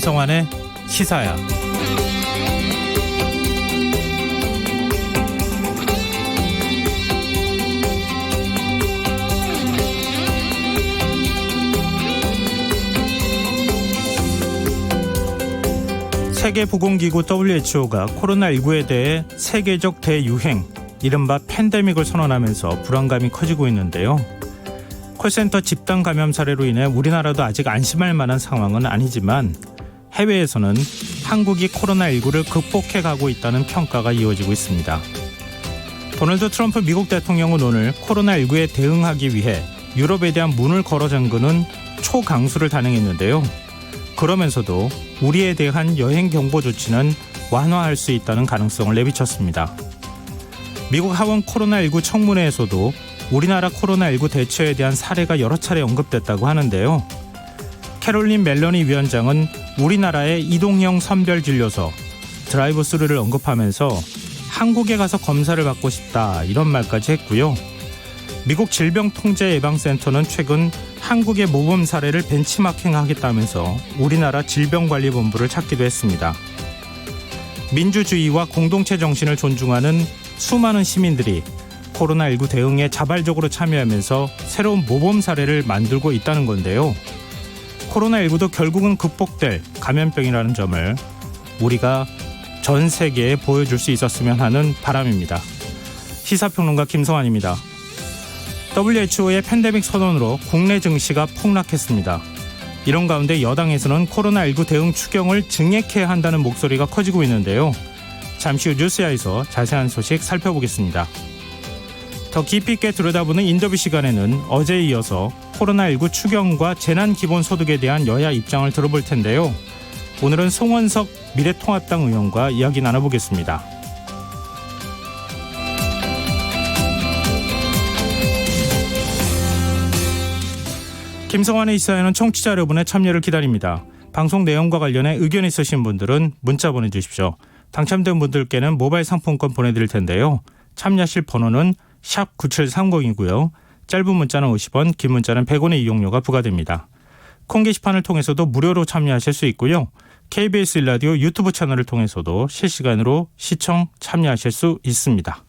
김성환의 시사야. 세계보건기구 WHO가 코로나19에 대해 세계적 대유행, 이른바 팬데믹을 선언하면서 불안감이 커지고 있는데요. 콜센터 집단 감염 사례로 인해 우리나라도 아직 안심할 만한 상황은 아니지만 해외에서는 한국이 코로나19를 극복해 가고 있다는 평가가 이어지고 있습니다. 도널드 트럼프 미국 대통령은 오늘 코로나19에 대응하기 위해 유럽에 대한 문을 걸어 잠그는 초강수를 단행했는데요. 그러면서도 우리에 대한 여행 경보 조치는 완화할 수 있다는 가능성을 내비쳤습니다. 미국 하원 코로나19 청문회에서도 우리나라 코로나19 대처에 대한 사례가 여러 차례 언급됐다고 하는데요. 캐롤린 멜러니 위원장은 우리나라의 이동형 선별진료소 드라이브 스루를 언급하면서 한국에 가서 검사를 받고 싶다 이런 말까지 했고요. 미국 질병통제예방센터는 최근 한국의 모범 사례를 벤치마킹하겠다면서 우리나라 질병관리본부를 찾기도 했습니다. 민주주의와 공동체 정신을 존중하는 수많은 시민들이 코로나19 대응에 자발적으로 참여하면서 새로운 모범 사례를 만들고 있다는 건데요. 코로나19도 결국은 극복될 감염병이라는 점을 우리가 전 세계에 보여줄 수 있었으면 하는 바람입니다. 시사평론가 김성환입니다. WHO의 팬데믹 선언으로 국내 증시가 폭락했습니다. 이런 가운데 여당에서는 코로나19 대응 추경을 증액해야 한다는 목소리가 커지고 있는데요. 잠시 후 뉴스야에서 자세한 소식 살펴보겠습니다. 더 깊이 있게 들여다보는 인터뷰 시간에는 어제에 이어서 코로나19 추경과 재난기본소득에 대한 여야 입장을 들어볼 텐데요. 오늘은 송원석 미래통합당 의원과 이야기 나눠보겠습니다. 김성환의 시사에는 청취자 여러분의 참여를 기다립니다. 방송 내용과 관련해 의견 있으신 분들은 문자 보내주십시오. 당첨된 분들께는 모바일 상품권 보내드릴 텐데요. 참여하실 번호는 샵 9730이고요. 짧은 문자는 50원, 긴 문자는 100원의 이용료가 부과됩니다. 콩 게시판을 통해서도 무료로 참여하실 수 있고요. KBS 1라디오 유튜브 채널을 통해서도 실시간으로 시청 참여하실 수 있습니다.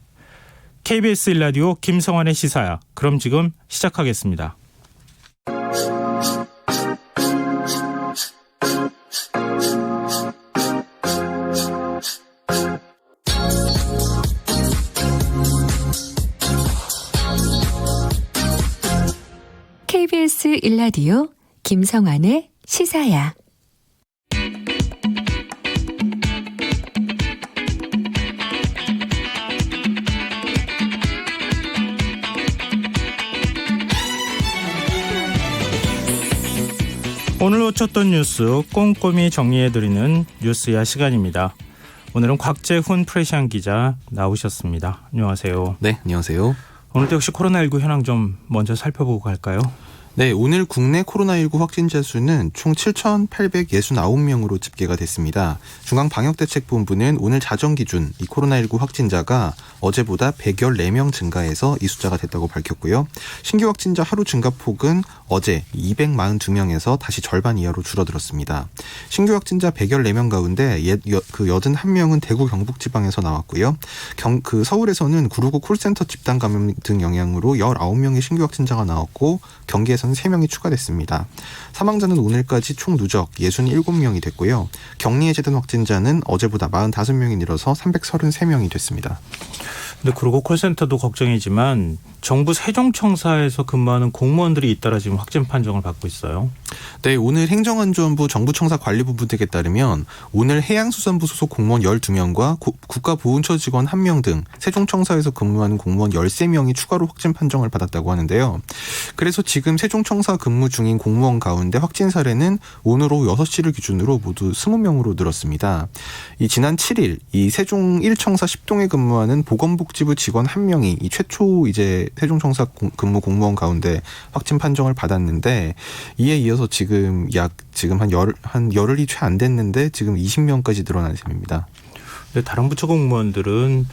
KBS 1라디오 김성환의 시사야. 그럼 지금 시작하겠습니다. KBS 1라디오 김성환의 시사야. 오늘 놓쳤던 뉴스 꼼꼼히 정리해드리는 뉴스야 시간입니다. 오늘은 곽재훈 프레시안 기자 나오셨습니다. 안녕하세요. 네, 안녕하세요. 오늘도 역시 코로나19 현황 좀 먼저 살펴보고 갈까요? 네, 오늘 국내 코로나19 확진자 수는 총 7,869명으로 집계가 됐습니다. 중앙방역대책본부는 오늘 자정 기준 이 코로나19 확진자가 어제보다 114명 증가해서 이 숫자가 됐다고 밝혔고요. 신규 확진자 하루 증가폭은 어제 242명에서 다시 절반 이하로 줄어들었습니다. 신규 확진자 114명 가운데 81명은 대구 경북지방에서 나왔고요. 서울에서는 919 콜센터 집단 감염 등 영향으로 19명의 신규 확진자가 나왔고 경기에서는 3명이 추가됐습니다. 사망자는 오늘까지 총 누적 67명이 됐고요. 격리에 제된 확진자는 어제보다 45명이 늘어서 333명이 됐습니다. 근데 그리고 콜센터도 걱정이지만 정부 세종청사에서 근무하는 공무원들이 잇따라 지금 확진 판정을 받고 있어요. 네, 오늘 행정안전부 정부청사 관리부부 등에 따르면 오늘 해양수산부 소속 공무원 12명과 국가보훈처 직원 1명 등 세종청사에서 근무하는 공무원 13명이 추가로 확진 판정을 받았다고 하는데요. 그래서 지금 세종청사 근무 중인 공무원 가운데 확진 사례는 오늘 오후 6시를 기준으로 모두 20명으로 늘었습니다. 지난 7일 이 세종 1청사 10동에 근무하는 보건복지부 직원 1명이 이 최초 이제 세종청사 근무 공무원 가운데 확진 판정을 받았는데 이에 이어서 지금 한 열흘이 채 안 됐는데 지금 20명까지 늘어난 셈입니다. 근데 다른 부처 공무원들은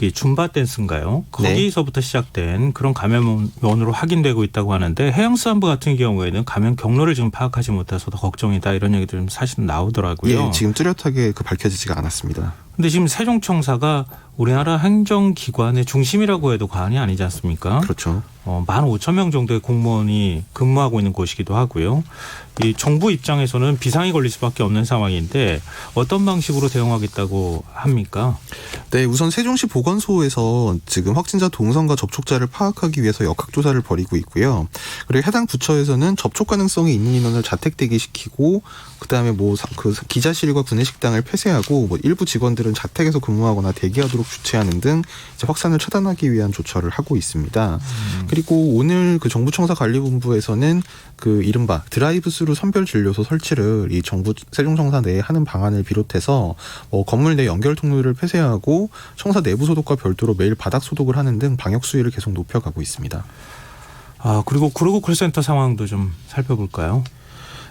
그 줌바 댄스인가요? 거기서부터 시작된 그런 감염원으로 확인되고 있다고 하는데 해양수산부 같은 경우에는 감염 경로를 지금 파악하지 못해서 더 걱정이다 이런 얘기들이 사실은 나오더라고요. 예, 지금 뚜렷하게 밝혀지지가 않았습니다. 근데 지금 세종청사가 우리나라 행정기관의 중심이라고 해도 과언이 아니지 않습니까? 그렇죠. 15,000명 정도의 공무원이 근무하고 있는 곳이기도 하고요. 이 정부 입장에서는 비상이 걸릴 수밖에 없는 상황인데 어떤 방식으로 대응하겠다고 합니까? 네, 우선 세종시 보건소에서 지금 확진자 동선과 접촉자를 파악하기 위해서 역학조사를 벌이고 있고요. 그리고 해당 부처에서는 접촉 가능성이 있는 인원을 자택 대기시키고 그다음에 그 기자실과 구내식당을 폐쇄하고 일부 직원들은 자택에서 근무하거나 대기하도록 주최하는 등 이제 확산을 차단하기 위한 조처를 하고 있습니다. 그리고 오늘 그 정부청사 관리본부에서는 그 이른바 드라이브스루 선별진료소 설치를 이 정부 세종청사 내에 하는 방안을 비롯해서 건물 내 연결 통로를 폐쇄하고 청사 내부 소독과 별도로 매일 바닥 소독을 하는 등 방역 수위를 계속 높여가고 있습니다. 그리고 구로구 콜센터 상황도 좀 살펴볼까요?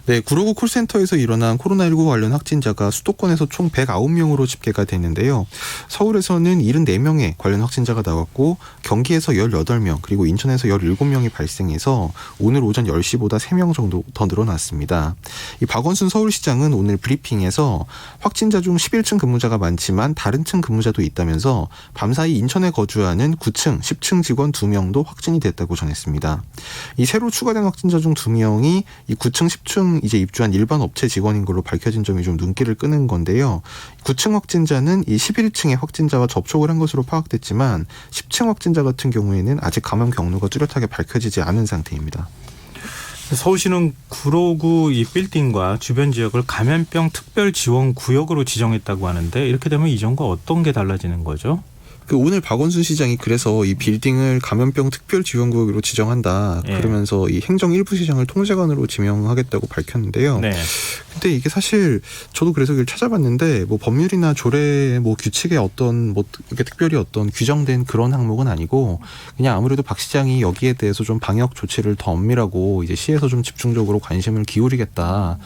네, 구로구 콜센터에서 일어난 코로나19 관련 확진자가 수도권에서 총 109명으로 집계가 됐는데요. 서울에서는 74명의 관련 확진자가 나왔고 경기에서 18명 그리고 인천에서 17명이 발생해서 오늘 오전 10시보다 3명 정도 더 늘어났습니다. 이 박원순 서울시장은 오늘 브리핑에서 확진자 중 11층 근무자가 많지만 다른 층 근무자도 있다면서 밤사이 인천에 거주하는 9층, 10층 직원 2명도 확진이 됐다고 전했습니다. 이 새로 추가된 확진자 중 2명이 이 9층, 10층 이제 입주한 일반 업체 직원인 걸로 밝혀진 점이 좀 눈길을 끄는 건데요. 9층 확진자는 이 11층의 확진자와 접촉을 한 것으로 파악됐지만 10층 확진자 같은 경우에는 아직 감염 경로가 뚜렷하게 밝혀지지 않은 상태입니다. 서울시는 구로구 이 빌딩과 주변 지역을 감염병 특별 지원 구역으로 지정했다고 하는데 이렇게 되면 이전과 어떤 게 달라지는 거죠? 오늘 박원순 시장이 그래서 이 빌딩을 감염병 특별지원구역으로 지정한다. 그러면서 이 행정 일부 시장을 통제관으로 지명하겠다고 밝혔는데요. 네. 근데 이게 사실 저도 그래서 이걸 찾아봤는데 법률이나 조례 규칙에 어떤 이렇게 특별히 어떤 규정된 그런 항목은 아니고 그냥 아무래도 박 시장이 여기에 대해서 좀 방역 조치를 더 엄밀하고 이제 시에서 좀 집중적으로 관심을 기울이겠다.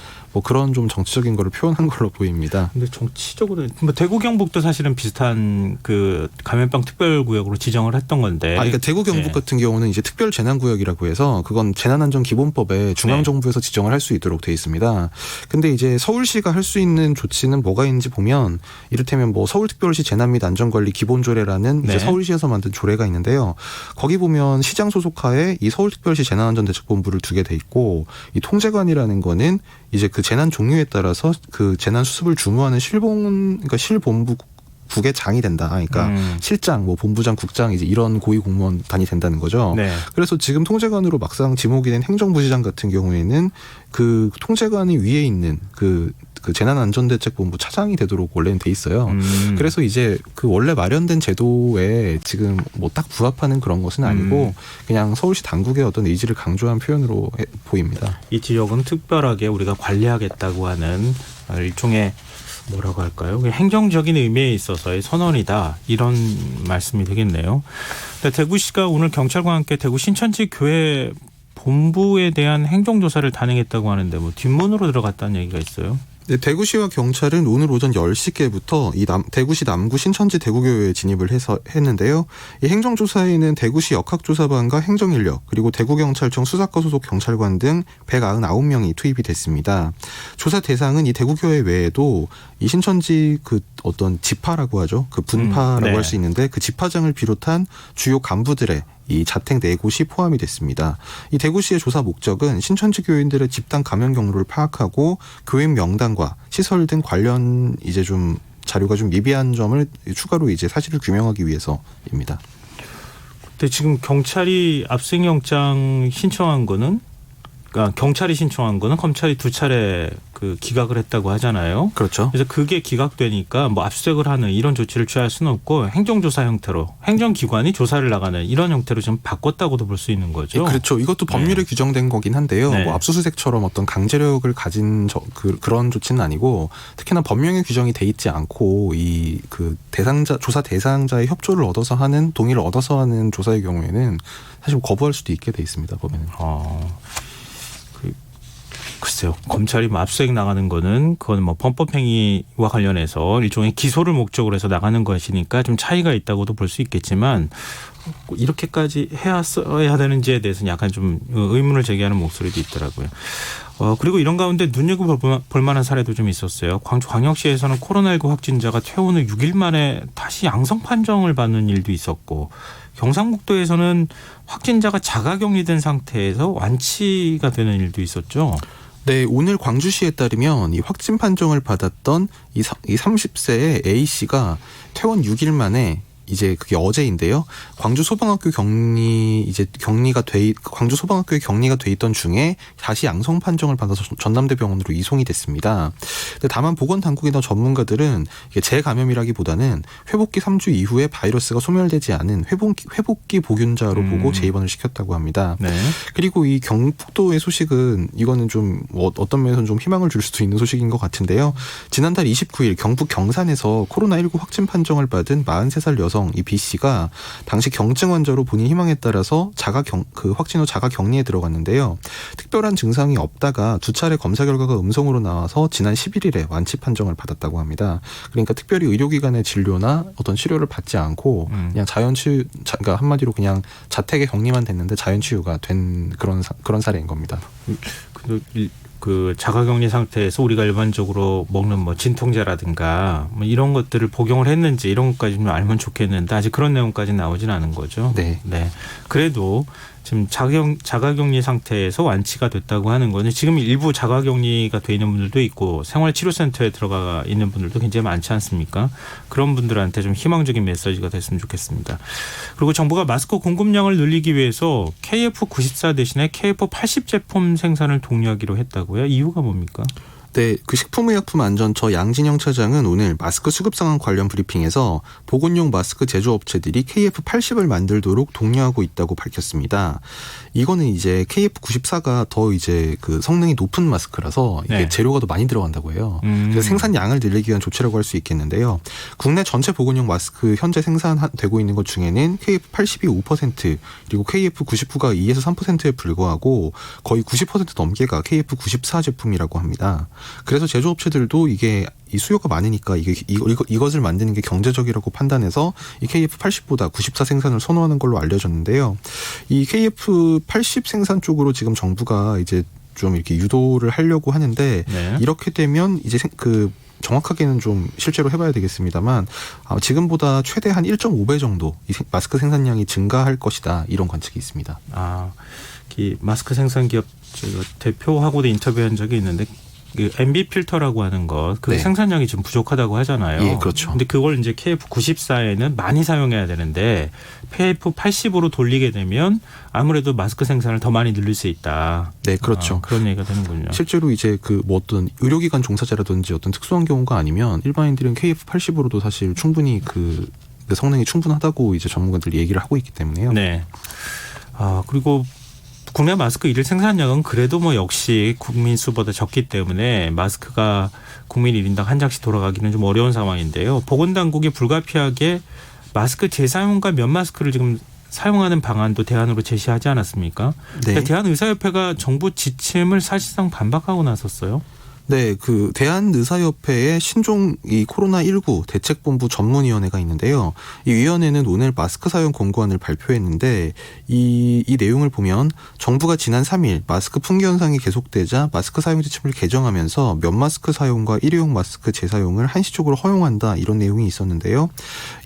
그런 좀 정치적인 거를 표현한 걸로 보입니다. 근데 정치적으로 대구 경북도 사실은 비슷한 그 감염병 특별구역으로 지정을 했던 건데. 그러니까 대구 경북 같은 경우는 이제 특별 재난구역이라고 해서 그건 재난안전기본법에 중앙정부에서 지정을 할 수 있도록 돼 있습니다. 근데 이제 서울시가 할 수 있는 조치는 뭐가 있는지 보면 이를테면 서울특별시 재난 및 안전관리 기본조례라는 이제 서울시에서 만든 조례가 있는데요. 거기 보면 시장 소속하에 이 서울특별시 재난안전대책본부를 두게 돼 있고 이 통제관이라는 거는 이제 그 재난 종류에 따라서 그 재난 수습을 주무하는 그러니까 실본부국의 장이 된다. 그러니까 실장, 본부장, 국장 이제 이런 고위 공무원단이 된다는 거죠. 네. 그래서 지금 통제관으로 막상 지목이 된 행정부시장 같은 경우에는 그 통제관이 위에 있는 그 재난안전대책본부 차장이 되도록 원래는 돼 있어요. 그래서 이제 그 원래 마련된 제도에 지금 딱 부합하는 그런 것은 아니고 그냥 서울시 당국의 어떤 의지를 강조한 표현으로 보입니다. 이 지역은 특별하게 우리가 관리하겠다고 하는 일종의 뭐라고 할까요? 행정적인 의미에 있어서의 선언이다. 이런 말씀이 되겠네요. 대구시가 오늘 경찰과 함께 대구 신천지 교회 본부에 대한 행정조사를 단행했다고 하는데 뒷문으로 들어갔다는 얘기가 있어요. 네, 대구시와 경찰은 오늘 오전 10시께부터 대구시 남구 신천지 대구교회에 진입을 했는데요. 이 행정조사에는 대구시 역학조사반과 행정인력 그리고 대구경찰청 수사과 소속 경찰관 등 199명이 투입이 됐습니다. 조사 대상은 이 대구교회 외에도 이 신천지 그 어떤 지파라고 하죠. 그 분파라고 할 수 있는데 그 지파장을 비롯한 주요 간부들의 이 자택 4곳이 포함이 됐습니다. 이 대구시의 조사 목적은 신천지 교인들의 집단 감염 경로를 파악하고 교인 명단과 시설 등 관련 이제 좀 자료가 좀 미비한 점을 추가로 이제 사실을 규명하기 위해서입니다. 근데 지금 경찰이 압수영장 신청한 거는 그러니까 경찰이 신청한 거는 검찰이 2차례 그 기각을 했다고 하잖아요. 그렇죠. 그래서 그게 기각되니까 압수수색을 하는 이런 조치를 취할 수는 없고 행정조사 형태로 행정기관이 조사를 나가는 이런 형태로 좀 바꿨다고도 볼 수 있는 거죠. 그렇죠. 이것도 법률에 규정된 거긴 한데요. 압수수색처럼 어떤 강제력을 가진 그런 조치는 아니고 특히나 법령에 규정이 돼 있지 않고 이 그 조사 대상자의 협조를 얻어서 하는 동의를 얻어서 하는 조사의 경우에는 사실 거부할 수도 있게 돼 있습니다. 법에는. 글쎄요. 글쎄요. 검찰이 뭐 압수수색 나가는 거는 그건 뭐 범법행위와 관련해서 일종의 기소를 목적으로 해서 나가는 것이니까 좀 차이가 있다고도 볼 수 있겠지만 이렇게까지 해야 되는지에 대해서는 약간 좀 의문을 제기하는 목소리도 있더라고요. 그리고 이런 가운데 눈여겨볼 만한 사례도 좀 있었어요. 광주광역시에서는 코로나19 확진자가 퇴원 후 6일 만에 다시 양성 판정을 받는 일도 있었고 경상북도에서는 확진자가 자가격리된 상태에서 완치가 되는 일도 있었죠. 네, 오늘 광주시에 따르면 이 확진 판정을 받았던 이 30세의 A씨가 퇴원 6일 만에 이제 그게 어제인데요. 광주 소방학교에 격리가 돼 있던 중에 다시 양성 판정을 받아서 전남대 병원으로 이송이 됐습니다. 근데 다만 보건 당국이나 전문가들은 이게 재감염이라기보다는 회복기 3주 이후에 바이러스가 소멸되지 않은 회복기 보균자로 보고 재입원을 시켰다고 합니다. 네. 그리고 이 경북도의 소식은 이거는 좀 어떤 면에서는 좀 희망을 줄 수도 있는 소식인 것 같은데요. 지난달 29일 경북 경산에서 코로나19 확진 판정을 받은 43살 여성 이 B씨가 당시 경증 환자로 본인 희망에 따라서 확진 후 자가 격리에 들어갔는데요. 특별한 증상이 없다가 두 차례 검사 결과가 음성으로 나와서 지난 11일에 완치 판정을 받았다고 합니다. 그러니까 특별히 의료기관의 진료나 어떤 치료를 받지 않고 그냥 자연치유, 그러니까 한마디로 그냥 자택에 격리만 됐는데 자연치유가 된 그런 사례인 겁니다. 그 자가격리 상태에서 우리가 일반적으로 먹는 뭐 진통제라든가 뭐 이런 것들을 복용을 했는지 이런 것까지 좀 알면 좋겠는데 아직 그런 내용까지 나오진 않은 거죠. 네. 네. 그래도 지금 자가격리 상태에서 완치가 됐다고 하는 거는 지금 일부 자가격리가 돼 있는 분들도 있고 생활치료센터에 들어가 있는 분들도 굉장히 많지 않습니까? 그런 분들한테 좀 희망적인 메시지가 됐으면 좋겠습니다. 그리고 정부가 마스크 공급량을 늘리기 위해서 KF94 대신에 KF80 제품 생산을 독려하기로 했다고요? 이유가 뭡니까? 네, 그 식품의약품안전처 양진영 차장은 오늘 마스크 수급 상황 관련 브리핑에서 보건용 마스크 제조업체들이 KF80을 만들도록 독려하고 있다고 밝혔습니다. 이거는 이제 KF94가 더 이제 그 성능이 높은 마스크라서 이게 네. 재료가 더 많이 들어간다고 해요. 그래서 생산량을 늘리기 위한 조치라고 할 수 있겠는데요. 국내 전체 보건용 마스크 현재 생산되고 있는 것 중에는 KF80이 5% 그리고 KF99가 2에서 3%에 불과하고 거의 90% 넘게가 KF94 제품이라고 합니다. 그래서 제조업체들도 이게 이 수요가 많으니까 이것을 만드는 게 경제적이라고 판단해서 이 KF80보다 94 생산을 선호하는 걸로 알려졌는데요. 이 KF80 생산 쪽으로 지금 정부가 이제 좀 이렇게 유도를 하려고 하는데 네. 이렇게 되면 이제 정확하게는 좀 실제로 해봐야 되겠습니다만 지금보다 최대 한 1.5배 정도 이 마스크 생산량이 증가할 것이다 이런 관측이 있습니다. 이 마스크 생산 기업 대표하고도 인터뷰한 적이 있는데 그 MB 필터라고 하는 것, 그 네. 생산량이 좀 부족하다고 하잖아요. 예, 그렇죠. 근데 그걸 이제 KF94에는 많이 사용해야 되는데 KF80으로 돌리게 되면 아무래도 마스크 생산을 더 많이 늘릴 수 있다. 네, 그렇죠. 그런 얘기가 되는군요. 실제로 이제 뭐 어떤 의료기관 종사자라든지 어떤 특수한 경우가 아니면 일반인들은 KF80으로도 사실 충분히 그 성능이 충분하다고 이제 전문가들이 얘기를 하고 있기 때문에요. 네. 그리고 국내 마스크 일일 생산량은 그래도 뭐 역시 국민 수보다 적기 때문에 마스크가 국민 1인당 한 장씩 돌아가기는 좀 어려운 상황인데요. 보건당국이 불가피하게 마스크 재사용과 면 마스크를 지금 사용하는 방안도 대안으로 제시하지 않았습니까? 네. 대한의사협회가 정부 지침을 사실상 반박하고 나섰어요. 네, 그 대한의사협회의 신종 이 코로나19 대책본부 전문위원회가 있는데요. 이 위원회는 오늘 마스크 사용 권고안을 발표했는데 이 내용을 보면 정부가 지난 3일 마스크 품귀 현상이 계속되자 마스크 사용 지침을 개정하면서 면 마스크 사용과 일회용 마스크 재사용을 한시적으로 허용한다 이런 내용이 있었는데요.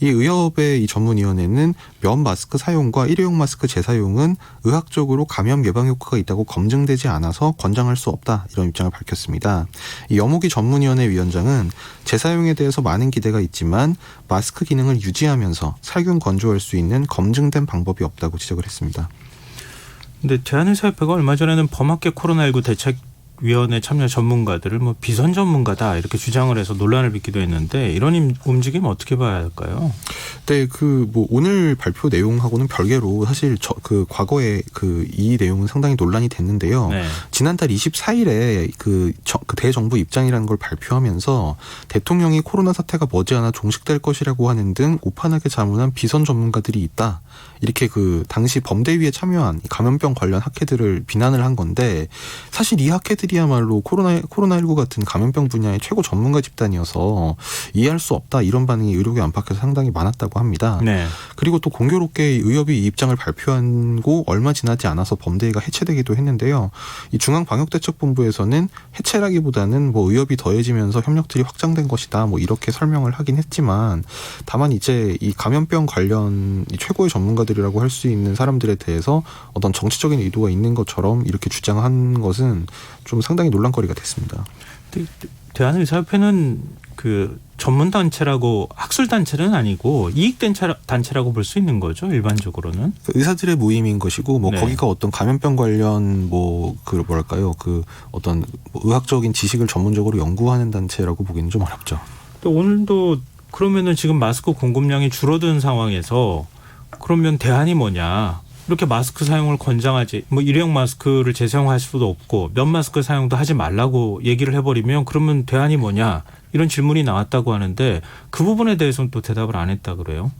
이 의협의 이 전문위원회는 면 마스크 사용과 일회용 마스크 재사용은 의학적으로 감염 예방 효과가 있다고 검증되지 않아서 권장할 수 없다 이런 입장을 밝혔습니다. 이 여무기 전문위원회 위원장은 재사용에 대해서 많은 기대가 있지만 마스크 기능을 유지하면서 살균 건조할 수 있는 검증된 방법이 없다고 지적을 했습니다. 근데 대한의사협회가 얼마 전에는 범학계 코로나19 대책위원회 참여 전문가들을 뭐 비선 전문가다 이렇게 주장을 해서 논란을 빚기도 했는데 이런 움직임 어떻게 봐야 할까요? 네, 오늘 발표 내용하고는 별개로 사실 과거에 이 내용은 상당히 논란이 됐는데요. 네. 지난달 24일에 그 대정부 입장이라는 걸 발표하면서 대통령이 코로나 사태가 머지않아 종식될 것이라고 하는 등 오판하게 자문한 비선 전문가들이 있다. 이렇게 당시 범대위에 참여한 감염병 관련 학회들을 비난을 한 건데 사실 이 학회들이 의사들이야말로 코로나19 같은 감염병 분야의 최고 전문가 집단이어서 이해할 수 없다 이런 반응이 의료계 안팎에서 상당히 많았다고 합니다. 네. 그리고 또 공교롭게 의협이 이 입장을 발표하고 얼마 지나지 않아서 범대회가 해체되기도 했는데요. 이 중앙방역대책본부에서는 해체라기보다는 뭐 의협이 더해지면서 협력들이 확장된 것이다 뭐 이렇게 설명을 하긴 했지만 다만 이제 이 감염병 관련 이 최고의 전문가들이라고 할 수 있는 사람들에 대해서 어떤 정치적인 의도가 있는 것처럼 이렇게 주장한 것은 좀 상당히 논란거리가 됐습니다. 대한의사협회는 그 전문 단체라고 학술 단체는 아니고 이익 단체라고 볼 수 있는 거죠, 일반적으로는. 의사들의 모임인 것이고 뭐 네. 거기가 어떤 감염병 관련 뭐 그 뭐랄까요 그 어떤 뭐 의학적인 지식을 전문적으로 연구하는 단체라고 보기는 좀 어렵죠. 또 오늘도 그러면은 지금 마스크 공급량이 줄어든 상황에서 그러면 대안이 뭐냐? 이렇게 마스크 사용을 권장하지, 뭐 일회용 마스크를 재사용할 수도 없고 면 마스크 사용도 하지 말라고 얘기를 해버리면 그러면 대안이 뭐냐? 이런 질문이 나왔다고 하는데 그 부분에 대해서는 또 대답을 안 했다 그래요.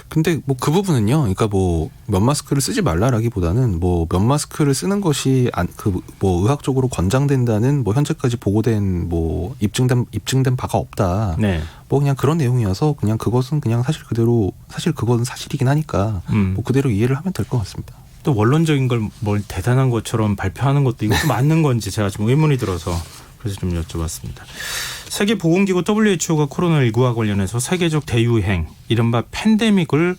근데 뭐 그 부분은요. 그러니까 뭐 면 마스크를 쓰지 말라라기보다는 뭐 면 마스크를 쓰는 것이 그 뭐 의학적으로 권장된다는 뭐 현재까지 보고된 뭐 입증된 바가 없다. 네. 뭐 그냥 그런 내용이어서 그냥 그것은 그냥 사실 그건 사실이긴 하니까 뭐 그대로 이해를 하면 될 것 같습니다. 또 원론적인 걸 뭘 대단한 것처럼 발표하는 것도 이것도 맞는 건지 제가 좀 의문이 들어서 그래서 좀 여쭤봤습니다. 세계보건기구 WHO가 코로나19와 관련해서 세계적 대유행, 이른바 팬데믹을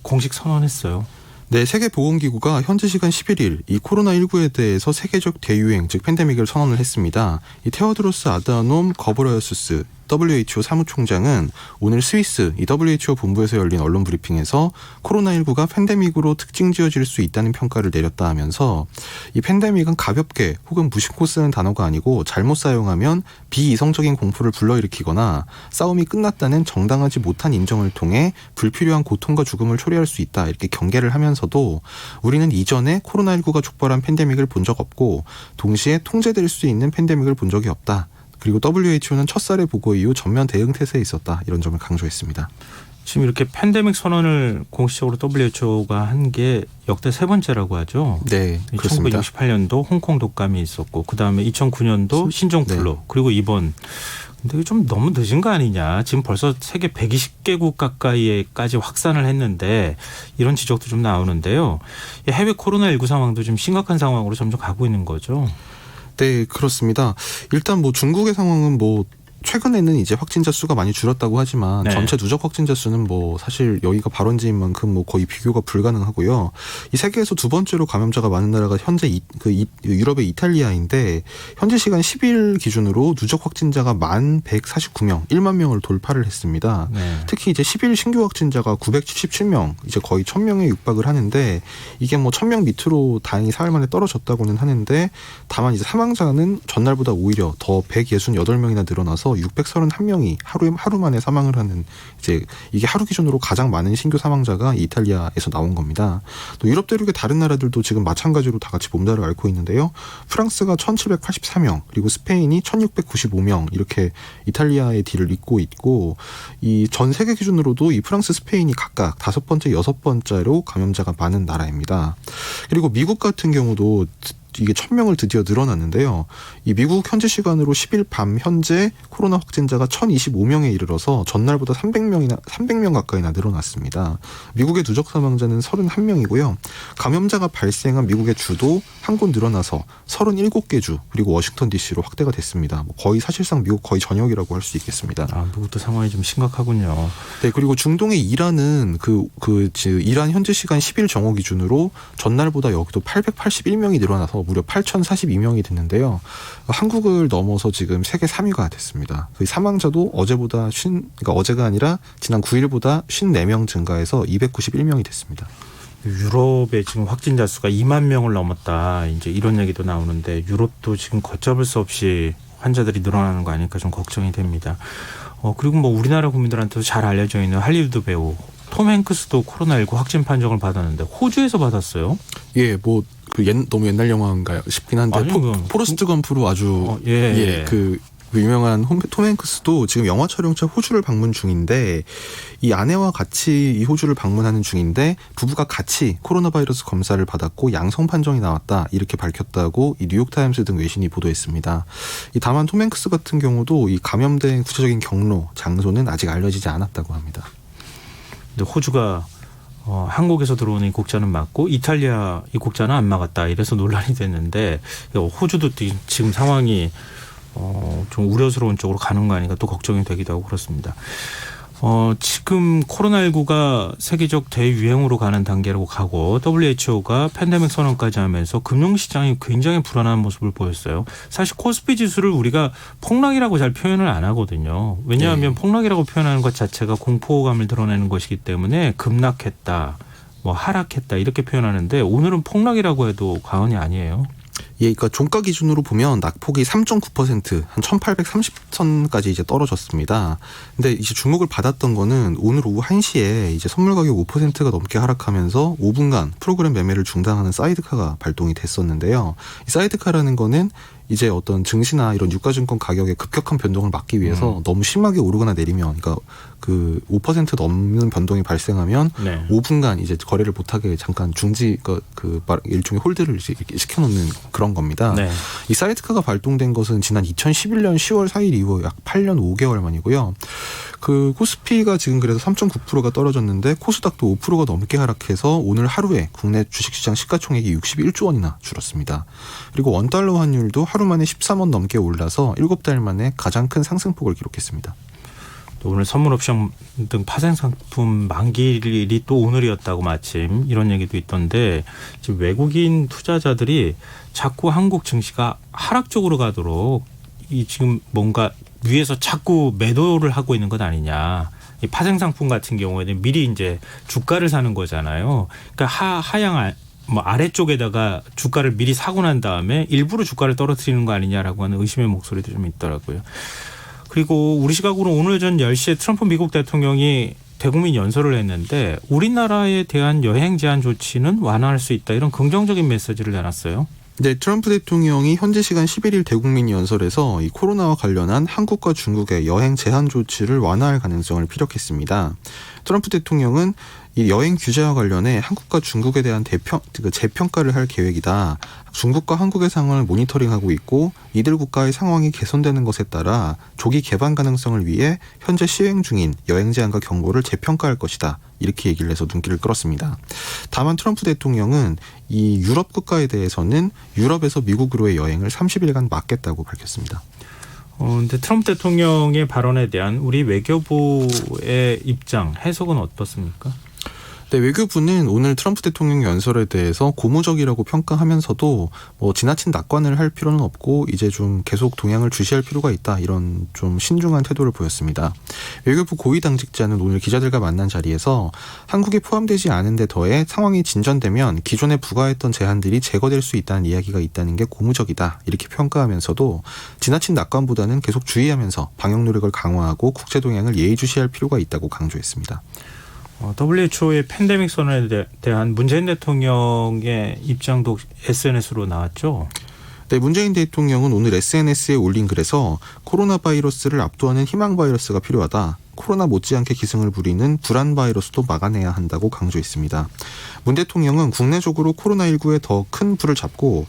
공식 선언했어요. 네, 세계보건기구가 현지 시간 11일 이 코로나19에 대해서 세계적 대유행, 즉 팬데믹을 선언을 했습니다. 이 테오드로스 아다놈 거브레예수스 WHO 사무총장은 오늘 스위스 이 WHO 본부에서 열린 언론 브리핑에서 코로나19가 팬데믹으로 특징 지어질 수 있다는 평가를 내렸다 하면서 이 팬데믹은 가볍게 혹은 무심코 쓰는 단어가 아니고 잘못 사용하면 비이성적인 공포를 불러일으키거나 싸움이 끝났다는 정당하지 못한 인정을 통해 불필요한 고통과 죽음을 초래할 수 있다 이렇게 경계를 하면서도 우리는 이전에 코로나19가 촉발한 팬데믹을 본 적 없고 동시에 통제될 수 있는 팬데믹을 본 적이 없다. 그리고 WHO는 첫 사례 보고 이후 전면 대응 태세에 있었다. 이런 점을 강조했습니다. 지금 이렇게 팬데믹 선언을 공식적으로 WHO가 한 게 역대 세 번째라고 하죠. 네, 그렇습니다. 1968년도 홍콩 독감이 있었고 그다음에 2009년도 신종플루 네. 그리고 이번. 근데 좀 너무 늦은 거 아니냐. 지금 벌써 세계 120개국 가까이에까지 확산을 했는데 이런 지적도 좀 나오는데요. 해외 코로나19 상황도 좀 심각한 상황으로 점점 가고 있는 거죠. 네, 그렇습니다. 일단 뭐 중국의 상황은 뭐 최근에는 이제 확진자 수가 많이 줄었다고 하지만 네. 전체 누적 확진자 수는 뭐 사실 여기가 발원지인 만큼 뭐 거의 비교가 불가능하고요. 이 세계에서 두 번째로 감염자가 많은 나라가 현재 유럽의 이탈리아인데 현재 시간 10일 기준으로 누적 확진자가 11,149명, 1만 명을 돌파를 했습니다. 네. 특히 이제 10일 신규 확진자가 977명, 이제 거의 1,000명에 육박을 하는데 이게 뭐 1,000명 밑으로 다행히 사흘 만에 떨어졌다고는 하는데 다만 이제 사망자는 전날보다 오히려 더 168명이나 늘어나서 631명이 하루 만에 사망을 하는 이제 이게 하루 기준으로 가장 많은 신규 사망자가 이탈리아에서 나온 겁니다. 또 유럽 대륙의 다른 나라들도 지금 마찬가지로 다 같이 몸살을 앓고 있는데요. 프랑스가 1,784명, 그리고 스페인이 1,695명 이렇게 이탈리아의 뒤를 잇고 있고 이 전 세계 기준으로도 이 프랑스, 스페인이 각각 5번째, 6번째로 감염자가 많은 나라입니다. 그리고 미국 같은 경우도 이게 1,000명을 드디어 늘어났는데요. 이 미국 현지 시간으로 10일 밤 현재 코로나 확진자가 1,025명에 이르러서 전날보다 300명 가까이나 늘어났습니다. 미국의 누적 사망자는 31명이고요. 감염자가 발생한 미국의 주도 한 곳 늘어나서 37개 주 그리고 워싱턴 DC로 확대가 됐습니다. 거의 사실상 미국 거의 전역이라고 할 수 있겠습니다. 아, 미국도 상황이 좀 심각하군요. 네, 그리고 중동의 이란은 이란 현지 시간 10일 정오 기준으로 전날보다 여기도 881명이 늘어나서 무려 8,042명이 됐는데요. 한국을 넘어서 지금 세계 3위가 됐습니다. 사망자도 그러니까 어제가 아니라 지난 9일보다 54명 증가해서 291명이 됐습니다. 유럽의 지금 확진자 수가 2만 명을 넘었다. 이제 이런 얘기도 나오는데 유럽도 지금 걷잡을 수 없이 환자들이 늘어나는 거 아닐까 좀 걱정이 됩니다. 그리고 뭐 우리나라 국민들한테도 잘 알려져 있는 할리우드 배우 톰 행크스도 코로나19 확진 판정을 받았는데 호주에서 받았어요. 예, 뭐 너무 옛날 영화인가요 싶긴 한데 아니, 포레스트 검프로 아주 그 유명한 톰 행크스도 지금 영화 촬영차 호주를 방문 중인데 이 아내와 같이 이 호주를 방문하는 중인데 부부가 같이 코로나 바이러스 검사를 받았고 양성 판정이 나왔다 이렇게 밝혔다고 이 뉴욕타임스 등 외신이 보도했습니다. 다만 톰 행크스 같은 경우도 이 감염된 구체적인 경로, 장소는 아직 알려지지 않았다고 합니다. 근데 호주가 한국에서 들어오는 입국자는 맞고 이탈리아 입국자는 안 막았다 이래서 논란이 됐는데 호주도 지금 상황이 좀 우려스러운 쪽으로 가는 거 아닌가 또 걱정이 되기도 하고 그렇습니다. 지금 코로나19가 세계적 대유행으로 가는 단계로 가고 WHO가 팬데믹 선언까지 하면서 금융시장이 굉장히 불안한 모습을 보였어요. 사실 코스피 지수를 우리가 폭락이라고 잘 표현을 안 하거든요. 왜냐하면 폭락이라고 표현하는 것 자체가 공포감을 드러내는 것이기 때문에 급락했다, 하락했다 이렇게 표현하는데 오늘은 폭락이라고 해도 과언이 아니에요. 예, 그러니까 종가 기준으로 보면 낙폭이 3.9% 한 1,830선까지 이제 떨어졌습니다. 근데 이제 주목을 받았던 거는 오늘 오후 1시에 이제 선물 가격 5%가 넘게 하락하면서 5분간 프로그램 매매를 중단하는 사이드카가 발동이 됐었는데요. 이 사이드카라는 거는 이제 어떤 증시나 이런 유가증권 가격의 급격한 변동을 막기 위해서 너무 심하게 오르거나 내리면, 그러니까 그 5% 넘는 변동이 발생하면 5분간 이제 거래를 못하게 잠깐 중지, 일종의 홀드를 시켜놓는 그런 겁니다. 네. 이 사이드카가 발동된 것은 지난 2011년 10월 4일 이후 약 8년 5개월 만이고요. 그 코스피가 지금 그래서 3.9%가 떨어졌는데 코스닥도 5%가 넘게 하락해서 오늘 하루에 국내 주식시장 시가총액이 61조 원이나 줄었습니다. 그리고 원달러 환율도 하루 만에 13원 넘게 올라서 7달 만에 가장 큰 상승폭을 기록했습니다. 또 오늘 선물 옵션 등 파생 상품 만기일이 또 오늘이었다고 마침 이런 얘기도 있던데 지금 외국인 투자자들이 자꾸 한국 증시가 하락 쪽으로 가도록 지금 뭔가 위에서 자꾸 매도를 하고 있는 것 아니냐. 이 파생 상품 같은 경우에는 미리 이제 주가를 사는 거잖아요. 그러니까 하향 아래쪽에다가 주가를 미리 사고 난 다음에 일부러 주가를 떨어뜨리는 거 아니냐라고 하는 의심의 목소리도 좀 있더라고요. 그리고 우리 시각으로 오늘 전 10시에 트럼프 미국 대통령이 대국민 연설을 했는데 우리나라에 대한 여행 제한 조치는 완화할 수 있다. 이런 긍정적인 메시지를 내놨어요. 네, 트럼프 대통령이 현지 시간 11일 대국민 연설에서 이 코로나와 관련한 한국과 중국의 여행 제한 조치를 완화할 가능성을 피력했습니다. 트럼프 대통령은 이 여행 규제와 관련해 한국과 중국에 대한 재평가를 할 계획이다. 중국과 한국의 상황을 모니터링하고 있고 이들 국가의 상황이 개선되는 것에 따라 조기 개방 가능성을 위해 현재 시행 중인 여행 제한과 경고를 재평가할 것이다. 이렇게 얘기를 해서 눈길을 끌었습니다. 다만 트럼프 대통령은 이 유럽 국가에 대해서는 유럽에서 미국으로의 여행을 30일간 막겠다고 밝혔습니다. 근데 트럼프 대통령의 발언에 대한 우리 외교부의 입장, 해석은 어떻습니까? 네, 외교부는 오늘 트럼프 대통령 연설에 대해서 고무적이라고 평가하면서도 지나친 낙관을 할 필요는 없고 이제 좀 계속 동향을 주시할 필요가 있다, 이런 좀 신중한 태도를 보였습니다. 외교부 고위 당직자는 오늘 기자들과 만난 자리에서 한국이 포함되지 않은 데 더해 상황이 진전되면 기존에 부과했던 제한들이 제거될 수 있다는 이야기가 있다는 게 고무적이다, 이렇게 평가하면서도 지나친 낙관보다는 계속 주의하면서 방역 노력을 강화하고 국제 동향을 예의주시할 필요가 있다고 강조했습니다. WHO의 팬데믹 선언에 대한 문재인 대통령의 입장도 SNS로 나왔죠. 네, 문재인 대통령은 오늘 SNS에 올린 글에서 코로나 바이러스를 압도하는 희망 바이러스가 필요하다. 코로나 못지않게 기승을 부리는 불안 바이러스도 막아내야 한다고 강조했습니다. 문 대통령은 국내적으로 코로나19에 더 큰 불을 잡고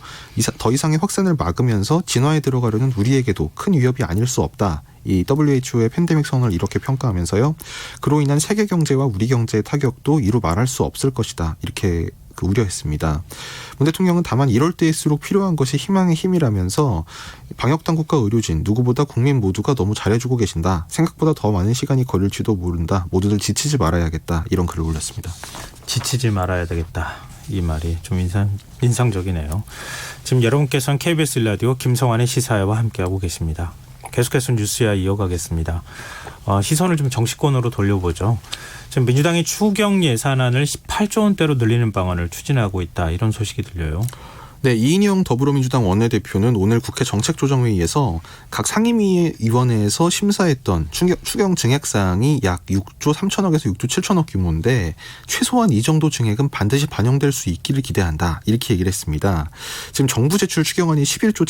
더 이상의 확산을 막으면서 진화에 들어가려는 우리에게도 큰 위협이 아닐 수 없다. 이 WHO의 팬데믹 선언을 이렇게 평가하면서요. 그로 인한 세계 경제와 우리 경제의 타격도 이루 말할 수 없을 것이다. 이렇게 우려했습니다. 문 대통령은 다만 이럴 때일수록 필요한 것이 희망의 힘이라면서 방역당국과 의료진, 누구보다 국민 모두가 너무 잘해주고 계신다. 생각보다 더 많은 시간이 걸릴지도 모른다. 모두들 지치지 말아야겠다. 이런 글을 올렸습니다. 지치지 말아야 되겠다. 이 말이 좀 인상적이네요. 지금 여러분께서는 KBS 라디오 김성환의 시사회와 함께하고 계십니다. 계속해서 뉴스야 이어가겠습니다. 시선을 좀 정치권으로 돌려보죠. 지금 민주당이 추경 예산안을 18조 원대로 늘리는 방안을 추진하고 있다, 이런 소식이 들려요. 네, 이인영 더불어민주당 원내대표는 오늘 국회 정책조정회의에서 각 상임위원회에서 심사했던 추경 증액사항이 약 6조 3천억에서 6조 7천억 규모인데 최소한 이 정도 증액은 반드시 반영될 수 있기를 기대한다. 이렇게 얘기를 했습니다. 지금 정부 제출 추경안이 11조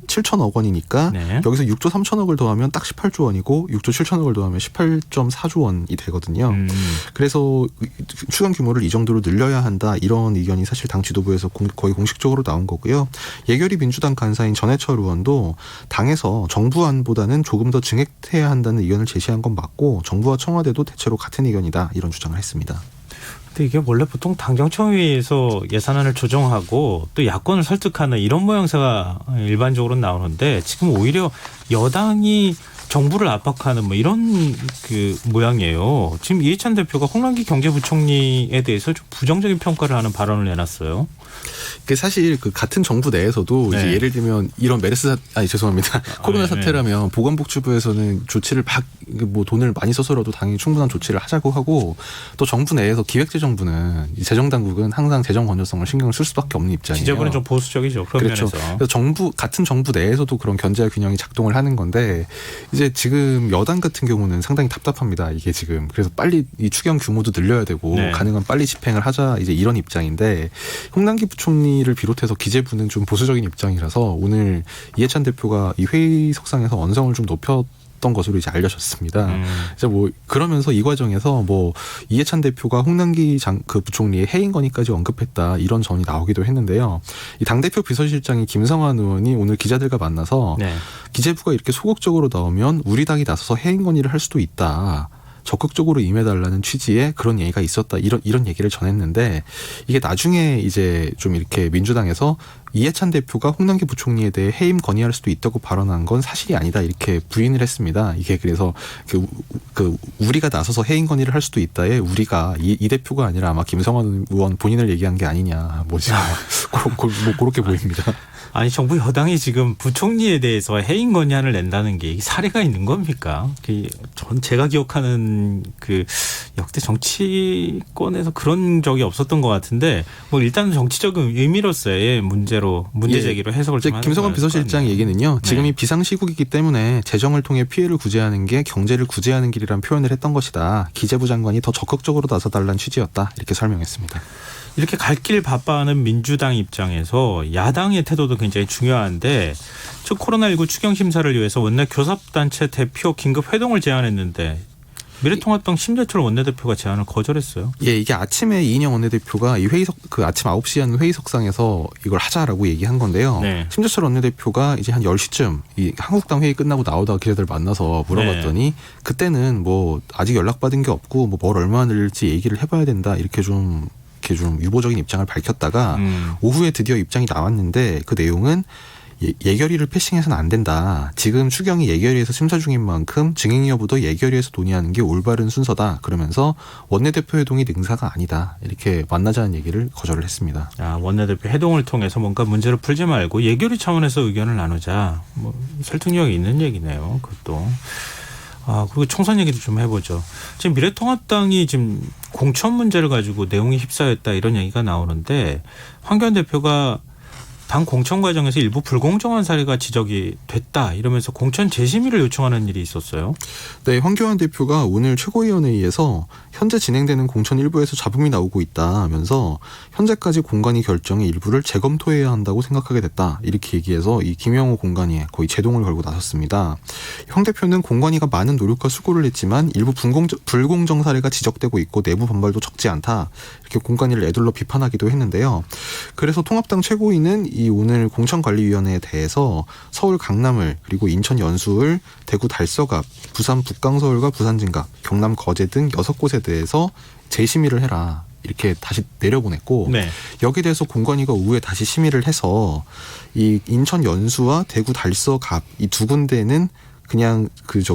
7천억 원이니까 네. 여기서 6조 3천억을 더하면 딱 18조 원이고 6조 7천억을 더하면 18.4조 원이 되거든요. 그래서 추경 규모를 이 정도로 늘려야 한다. 이런 의견이 사실 당 지도부에서 거의 공식적으로 나온 거고요. 예결위 민주당 간사인 전해철 의원도 당에서 정부안보다는 조금 더 증액해야 한다는 의견을 제시한 건 맞고 정부와 청와대도 대체로 같은 의견이다. 이런 주장을 했습니다. 근데 이게 원래 보통 당정청의회에서 예산안을 조정하고 또 야권을 설득하는 이런 모양새가 일반적으로 나오는데 지금 오히려 여당이 정부를 압박하는 뭐 이런 그 모양이에요. 지금 이해찬 대표가 홍남기 경제부총리에 대해서 좀 부정적인 평가를 하는 발언을 내놨어요. 그 사실 그 같은 정부 내에서도 네. 이제 예를 들면 이런 죄송합니다. 코로나 사태라면 보건복지부에서는 조치를 뭐 돈을 많이 써서라도 당연히 충분한 조치를 하자고 하고 또 정부 내에서 기획재정부는 재정당국은 항상 재정 건전성을 신경을 쓸 수밖에 없는 입장이에요. 지적은 좀 보수적이죠. 그런 그렇죠. 면에서. 그래서 같은 정부 내에서도 그런 견제와 균형이 작동을 하는 건데 이제 지금 여당 같은 경우는 상당히 답답합니다. 이게 지금 그래서 빨리 이 추경 규모도 늘려야 되고 네. 가능한 빨리 집행을 하자 이제 이런 입장인데 홍남기 부총리를 비롯해서 기재부는 좀 보수적인 입장이라서 오늘 이해찬 대표가 이 회의석상에서 언성을 좀 높였던 것으로 이제 알려졌습니다. 이제 뭐 그러면서 이 과정에서 뭐 이해찬 대표가 홍남기 그 부총리의 해임 건의까지 언급했다 이런 전이 나오기도 했는데요. 이 당대표 비서실장이 김성환 의원이 오늘 기자들과 만나서 네. 기재부가 이렇게 소극적으로 나오면 우리 당이 나서서 해임 건의를 할 수도 있다. 적극적으로 임해달라는 취지의 그런 얘기가 있었다. 이런 얘기를 전했는데 이게 나중에 이제 좀 이렇게 민주당에서 이해찬 대표가 홍남기 부총리에 대해 해임 건의할 수도 있다고 발언한 건 사실이 아니다. 이렇게 부인을 했습니다. 이게 그래서 우리가 나서서 해임 건의를 할 수도 있다에 우리가 이 대표가 아니라 아마 김성환 의원 본인을 얘기한 게 아니냐. 뭐 그렇게 보입니다. 아니 정부 여당이 지금 부총리에 대해서 해임 건의안을 낸다는 게 사례가 있는 겁니까? 전 제가 기억하는 그 역대 정치권에서 그런 적이 없었던 것 같은데 뭐 일단 정치적인 의미로서의 문제 제기로 해석을 좀 하는 김성환 비서실장 얘기는요. 지금이 네. 비상시국이기 때문에 재정을 통해 피해를 구제하는 게 경제를 구제하는 길이란 표현을 했던 것이다. 기재부 장관이 더 적극적으로 나서달라는 취지였다. 이렇게 설명했습니다. 이렇게 갈 길 바빠하는 민주당 입장에서 야당의 태도도 굉장히 중요한데 즉 코로나19 추경 심사를 위해서 원내 교섭단체 대표 긴급 회동을 제안했는데 미래통합당 심재철 원내대표가 제안을 거절했어요. 예, 이게 아침에 이인영 원내대표가 이 아침 9시에 하는 회의석상에서 이걸 하자라고 얘기한 건데요. 네. 심재철 원내대표가 이제 한 10시쯤 이 한국당 회의 끝나고 나오다가 기자들 만나서 물어봤더니 그때는 뭐 아직 연락받은 게 없고 뭐 뭘 얼마나 늘릴지 얘기를 해봐야 된다. 이렇게 좀 유보적인 입장을 밝혔다가 오후에 드디어 입장이 나왔는데 그 내용은 예결위를 패싱해서는 안 된다. 지금 추경이 예결위에서 심사 중인 만큼 증액 여부도 예결위에서 논의하는 게 올바른 순서다. 그러면서 원내대표 회동이 능사가 아니다. 이렇게 만나자는 얘기를 거절을 했습니다. 원내대표 회동을 통해서 뭔가 문제를 풀지 말고 예결위 차원에서 의견을 나누자. 뭐 설득력이 있는 얘기네요. 그것도. 그리고 총선 얘기도 좀 해보죠. 지금 미래통합당이 지금 공천 문제를 가지고 내용이 휩싸였다 이런 얘기가 나오는데 황교안 대표가 당 공천 과정에서 일부 불공정한 사례가 지적이 됐다 이러면서 공천 재심의를 요청하는 일이 있었어요. 네, 황교안 대표가 오늘 최고위원회의에서 현재 진행되는 공천 일부에서 잡음이 나오고 있다 하면서 현재까지 공관위 결정의 일부를 재검토해야 한다고 생각하게 됐다. 이렇게 얘기해서 이 김영호 공관위에 거의 제동을 걸고 나섰습니다. 황 대표는 공관위가 많은 노력과 수고를 했지만 일부 불공정 사례가 지적되고 있고 내부 반발도 적지 않다. 이렇게 공관위를 애둘러 비판하기도 했는데요. 그래서 통합당 최고위는 이 오늘 공천관리위원회에 대해서 서울 강남을 그리고 인천 연수을, 대구 달서갑, 부산 북강서울과 부산 진갑, 경남 거제 등 6곳에 대해서 재심의를 해라. 이렇게 다시 내려보냈고 네. 여기에 대해서 공관위가 오후에 다시 심의를 해서 이 인천 연수와 대구 달서갑 이 두 군데는 그냥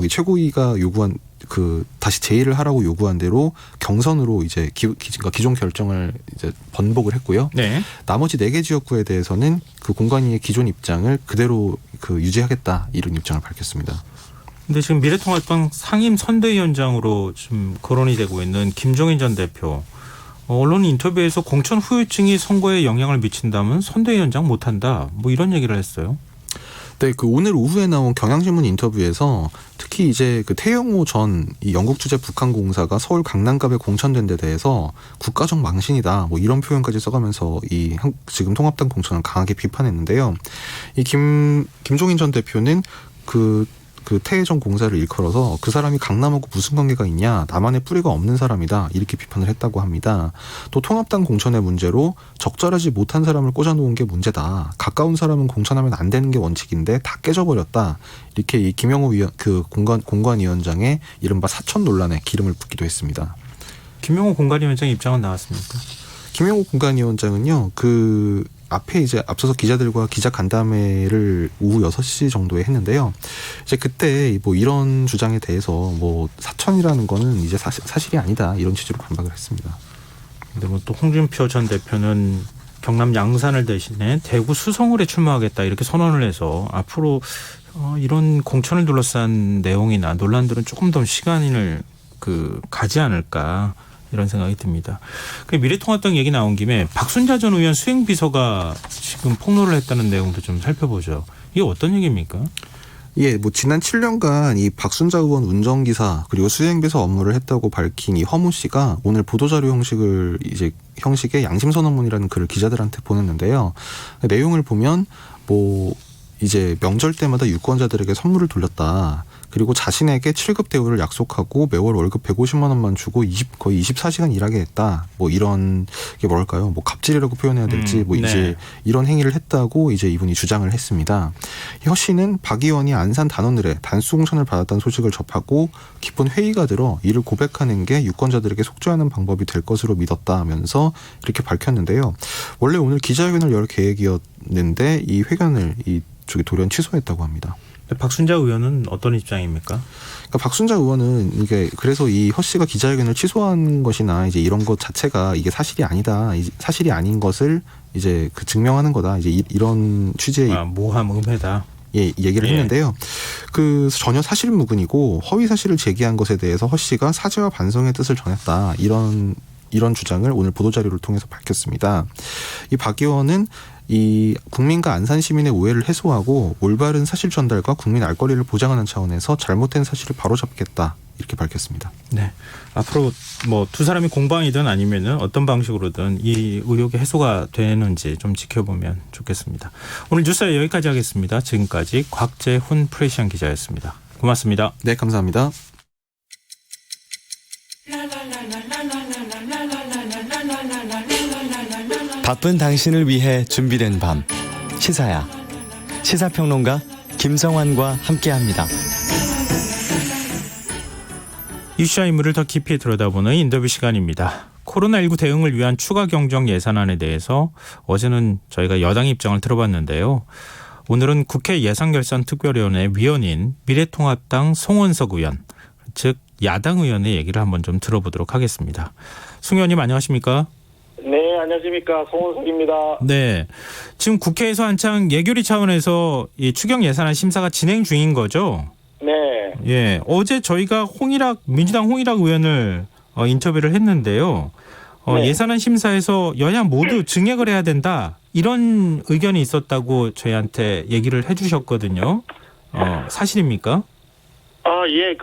최고위가 요구한 다시 제의를 하라고 요구한 대로 경선으로 이제 기존 결정을 이제 번복을 했고요. 네. 나머지 4개 지역구에 대해서는 그 공관위의 기존 입장을 그대로 유지하겠다 이런 입장을 밝혔습니다. 근데 지금 미래통합당 상임 선대위원장으로 지금 거론이 되고 있는 김종인 전 대표 언론 인터뷰에서 공천 후유증이 선거에 영향을 미친다면 선대위원장 못한다. 뭐 이런 얘기를 했어요. 네, 그 오늘 오후에 나온 경향신문 인터뷰에서 특히 이제 그 태영호 전 이 영국 주재 북한공사가 서울 강남갑에 공천된 데 대해서 국가적 망신이다. 뭐 이런 표현까지 써가면서 지금 통합당 공천을 강하게 비판했는데요. 이 김종인 전 대표는 그 태해 전 공사를 일컬어서 그 사람이 강남하고 무슨 관계가 있냐, 나만의 뿌리가 없는 사람이다, 이렇게 비판을 했다고 합니다. 또 통합당 공천의 문제로 적절하지 못한 사람을 꽂아놓은 게 문제다, 가까운 사람은 공천하면 안 되는 게 원칙인데 다 깨져버렸다, 이렇게 이 김영호 공관위원장의 이른바 사천 논란에 기름을 붓기도 했습니다. 김영호 공관위원장 입장은 나왔습니까? 김영호 공관위원장은요, 앞에 이제 앞서서 기자들과 기자 간담회를 오후 6시 정도에 했는데요. 이제 그때 뭐 이런 주장에 대해서 뭐 사천이라는 거는 이제 사실이 아니다, 이런 취지로 반박을 했습니다. 근데 뭐 또 홍준표 전 대표는 경남 양산을 대신해 대구 수성을에 출마하겠다, 이렇게 선언을 해서 앞으로 이런 공천을 둘러싼 내용이나 논란들은 조금 더 시간을 가지 않을까, 이런 생각이 듭니다. 미래통합당 얘기 나온 김에 박순자 전 의원 수행비서가 지금 폭로를 했다는 내용도 좀 살펴보죠. 이게 어떤 얘기입니까? 예, 뭐 지난 7년간 이 박순자 의원 운전기사 그리고 수행비서 업무를 했다고 밝힌 이 허무 씨가 오늘 보도자료 형식의 양심선언문이라는 글을 기자들한테 보냈는데요. 내용을 보면 뭐 이제 명절 때마다 유권자들에게 선물을 돌렸다. 그리고 자신에게 7급 대우를 약속하고 매월 월급 150만 원만 주고 거의 24시간 일하게 했다. 뭐 이런 게 뭐랄까요? 뭐 갑질이라고 표현해야 될지 뭐 이제 네. 이런 행위를 했다고 이제 이분이 주장을 했습니다. 허 씨는 박 의원이 안산 단오늘에 단수 공천을 받았다는 소식을 접하고 깊은 회의가 들어 이를 고백하는 게 유권자들에게 속죄하는 방법이 될 것으로 믿었다 하면서 이렇게 밝혔는데요. 원래 오늘 기자회견을 열 계획이었는데 이 회견을 돌연 취소했다고 합니다. 박순자 의원은 어떤 입장입니까? 그러니까 박순자 의원은 이게 그래서 이 허 씨가 기자회견을 취소한 것이나 이제 이런 것 자체가 이게 사실이 아니다, 사실이 아닌 것을 이제 증명하는 거다, 이제 이런 취지의 모함 음해다. 예, 얘기를 했는데요. 전혀 사실무근이고 허위 사실을 제기한 것에 대해서 허 씨가 사죄와 반성의 뜻을 전했다, 이런 주장을 오늘 보도자료를 통해서 밝혔습니다. 이 박 의원은 이 국민과 안산 시민의 오해를 해소하고 올바른 사실 전달과 국민 알 권리를 보장하는 차원에서 잘못된 사실을 바로잡겠다, 이렇게 밝혔습니다. 네, 앞으로 뭐 두 사람이 공방이든 아니면은 어떤 방식으로든 이 의혹이 해소가 되는지 좀 지켜보면 좋겠습니다. 오늘 뉴스에 여기까지 하겠습니다. 지금까지 곽재훈 프레시안 기자였습니다. 고맙습니다. 네, 감사합니다. 바쁜 당신을 위해 준비된 밤, 시사야. 시사평론가 김성환과 함께합니다. 이슈와 인물을 더 깊이 들여다보는 인터뷰 시간입니다. 코로나19 대응을 위한 추가 경정 예산안에 대해서 어제는 저희가 여당 입장을 들어봤는데요. 오늘은 국회 예산결산특별위원회 위원인 미래통합당 송원석 의원, 즉 야당 의원의 얘기를 한번 좀 들어보도록 하겠습니다. 송 의원님 안녕하십니까? 네, 안녕하십니까. 송원석입니다. 네, 지금 국회에서 한창 예결위 차원에서 이 추경 예산안 심사가 진행 중인 거죠? 네. 예, 어제 저희가 민주당 홍일학 의원을 인터뷰를 했는데요. 네. 예산안 심사에서 여야 모두 증액을 해야 된다, 이런 의견이 있었다고 저희한테 얘기를 해주셨거든요. 사실입니까? 예,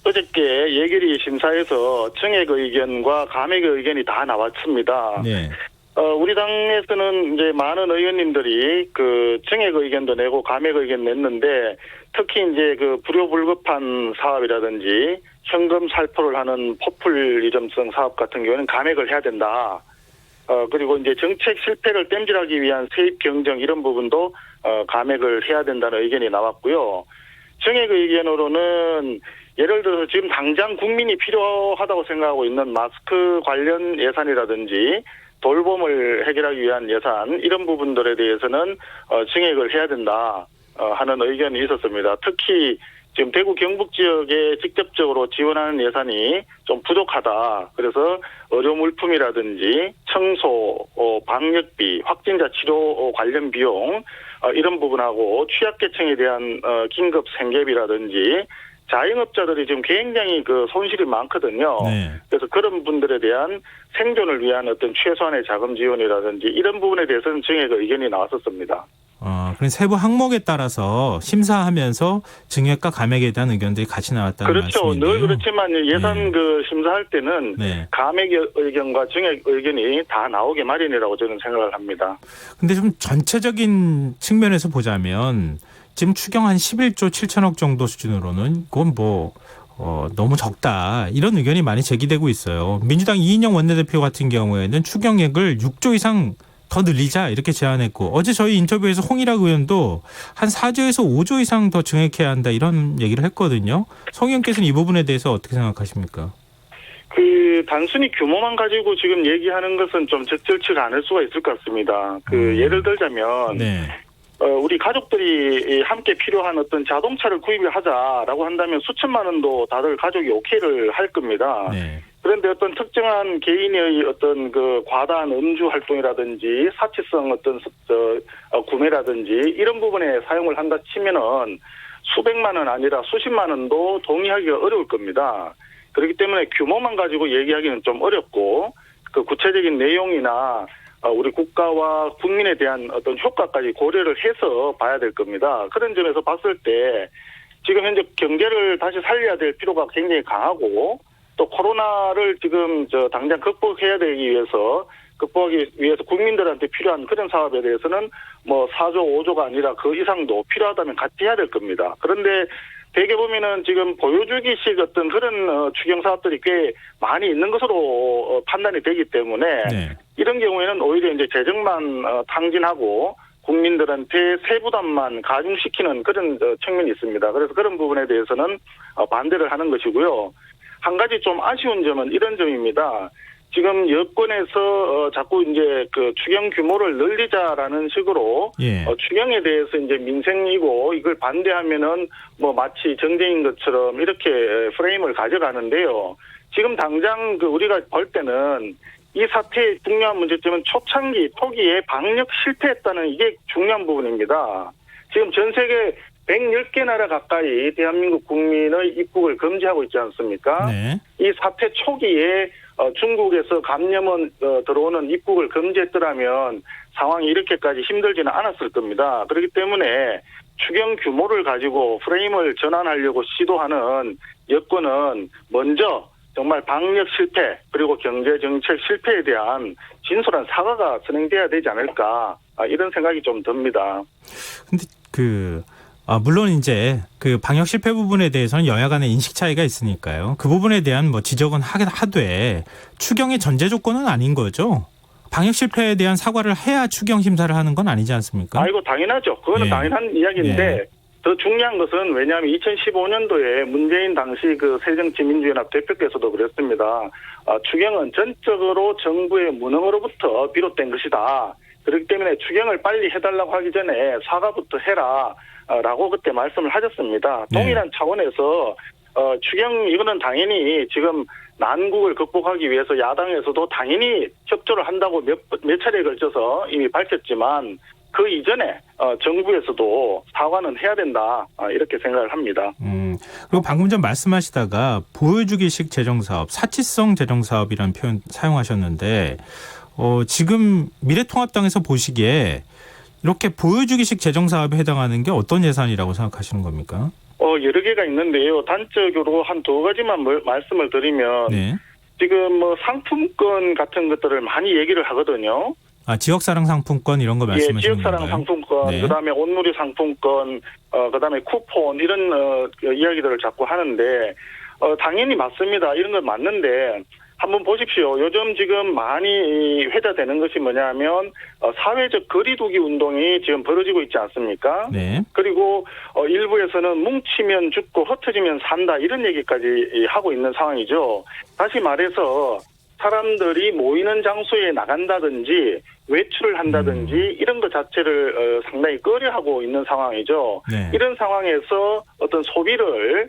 어저께 예결위 심사에서 증액 의견과 감액 의견이 다 나왔습니다. 네. 우리 당에서는 이제 많은 의원님들이 증액 의견도 내고 감액 의견 냈는데, 특히 이제 불효불급한 사업이라든지 현금 살포를 하는 포퓰 이점성 사업 같은 경우는 감액을 해야 된다. 그리고 이제 정책 실패를 땜질하기 위한 세입 경정 이런 부분도 감액을 해야 된다는 의견이 나왔고요. 증액 의견으로는 예를 들어서 지금 당장 국민이 필요하다고 생각하고 있는 마스크 관련 예산이라든지 돌봄을 해결하기 위한 예산, 이런 부분들에 대해서는 증액을 해야 된다 하는 의견이 있었습니다. 특히 지금 대구 경북 지역에 직접적으로 지원하는 예산이 좀 부족하다. 그래서 의료 물품이라든지 청소, 방역비, 확진자 치료 관련 비용 이런 부분하고 취약계층에 대한 긴급 생계비라든지 자영업자들이 지금 굉장히 그 손실이 많거든요. 네. 그래서 그런 분들에 대한 생존을 위한 어떤 최소한의 자금 지원이라든지 이런 부분에 대해서는 증액 의견이 나왔었습니다. 그런 세부 항목에 따라서 심사하면서 증액과 감액에 대한 의견들이 같이 나왔다는 그렇죠. 말씀인데요. 늘 그렇지만 예산 그 심사할 때는 네. 감액 의견과 증액 의견이 다 나오게 마련이라고 저는 생각을 합니다. 근데 좀 전체적인 측면에서 보자면 지금 추경 한 11조 7천억 정도 수준으로는 그건 너무 적다. 이런 의견이 많이 제기되고 있어요. 민주당 이인영 원내대표 같은 경우에는 추경액을 6조 이상 더 늘리자 이렇게 제안했고 어제 저희 인터뷰에서 홍일학 의원도 한 4조에서 5조 이상 더 증액해야 한다 이런 얘기를 했거든요. 송 의원께서는 이 부분에 대해서 어떻게 생각하십니까? 그 단순히 규모만 가지고 지금 얘기하는 것은 좀 적절치가 않을 수가 있을 것 같습니다. 예를 들자면 네. 우리 가족들이 함께 필요한 어떤 자동차를 구입을 하자라고 한다면 수천만 원도 다들 가족이 오케이를 할 겁니다. 네. 그런데 어떤 특정한 개인의 어떤 그 과다한 음주 활동이라든지 사치성 어떤 구매라든지 이런 부분에 사용을 한다 치면은 수백만 원 아니라 수십만 원도 동의하기가 어려울 겁니다. 그렇기 때문에 규모만 가지고 얘기하기는 좀 어렵고 그 구체적인 내용이나 우리 국가와 국민에 대한 어떤 효과까지 고려를 해서 봐야 될 겁니다. 그런 점에서 봤을 때 지금 현재 경제를 다시 살려야 될 필요가 굉장히 강하고 또 코로나를 지금 당장 극복해야 되기 위해서 극복하기 위해서 국민들한테 필요한 그런 사업에 대해서는 뭐 4조 5조가 아니라 그 이상도 필요하다면 같이 해야 될 겁니다. 그런데 대개 보면은 지금 보여주기식 어떤 그런 추경 사업들이 꽤 많이 있는 것으로 판단이 되기 때문에 네. 이런 경우에는 오히려 이제 재정만 탕진하고 국민들한테 세부담만 가중시키는 그런 측면이 있습니다. 그래서 그런 부분에 대해서는 반대를 하는 것이고요. 한 가지 좀 아쉬운 점은 이런 점입니다. 지금 여권에서 자꾸 이제 그 추경 규모를 늘리자라는 식으로 예. 추경에 대해서 이제 민생이고 이걸 반대하면은 뭐 마치 정쟁인 것처럼 이렇게 프레임을 가져가는데요. 지금 당장 그 우리가 볼 때는 이 사태의 중요한 문제점은 초기에 방역 실패했다는 이게 중요한 부분입니다. 지금 전 세계 110개 나라 가까이 대한민국 국민의 입국을 금지하고 있지 않습니까? 네. 이 사태 초기에 중국에서 감염원 들어오는 입국을 금지했더라면 상황이 이렇게까지 힘들지는 않았을 겁니다. 그렇기 때문에 추경 규모를 가지고 프레임을 전환하려고 시도하는 여권은 먼저 정말 방역 실패 그리고 경제정책 실패에 대한 진솔한 사과가 선행돼야 되지 않을까 이런 생각이 좀 듭니다. 근데 물론 이제 그 방역 실패 부분에 대해서는 여야 간의 인식 차이가 있으니까요. 그 부분에 대한 뭐 지적은 하되 추경의 전제 조건은 아닌 거죠. 방역 실패에 대한 사과를 해야 추경 심사를 하는 건 아니지 않습니까? 아이고 당연하죠. 그거는 예. 당연한 이야기인데 예. 더 중요한 것은 왜냐하면 2015년도에 문재인 당시 그 새정치민주연합 대표께서도 그랬습니다. 추경은 전적으로 정부의 무능으로부터 비롯된 것이다. 그렇기 때문에 추경을 빨리 해달라고 하기 전에 사과부터 해라. 라고 그때 말씀을 하셨습니다. 동일한 차원에서 추경 이거는 당연히 지금 난국을 극복하기 위해서 야당에서도 당연히 협조를 한다고 몇 차례에 걸쳐서 이미 밝혔지만 그 이전에 정부에서도 사과는 해야 된다 이렇게 생각을 합니다. 그리고 방금 전 말씀하시다가 보여주기식 재정사업, 사치성 재정사업이라는 표현 사용하셨는데 지금 미래통합당에서 보시기에 이렇게 보여주기식 재정사업에 해당하는 게 어떤 예산이라고 생각하시는 겁니까? 여러 개가 있는데요. 단적으로 한 두 가지만 말씀을 드리면 네. 지금 뭐 상품권 같은 것들을 많이 얘기를 하거든요. 지역사랑 상품권 이런 거 말씀하시는 건가요? 지역사랑 상품권, 네. 그다음에 온누리 상품권, 그다음에 쿠폰 이런 이야기들을 자꾸 하는데 당연히 맞습니다. 이런 건 맞는데 한번 보십시오. 요즘 지금 많이 회자되는 것이 뭐냐면 사회적 거리두기 운동이 지금 벌어지고 있지 않습니까? 네. 그리고 일부에서는 뭉치면 죽고 흩어지면 산다 이런 얘기까지 하고 있는 상황이죠. 다시 말해서 사람들이 모이는 장소에 나간다든지 외출을 한다든지 이런 것 자체를 상당히 꺼려하고 있는 상황이죠. 네. 이런 상황에서 어떤 소비를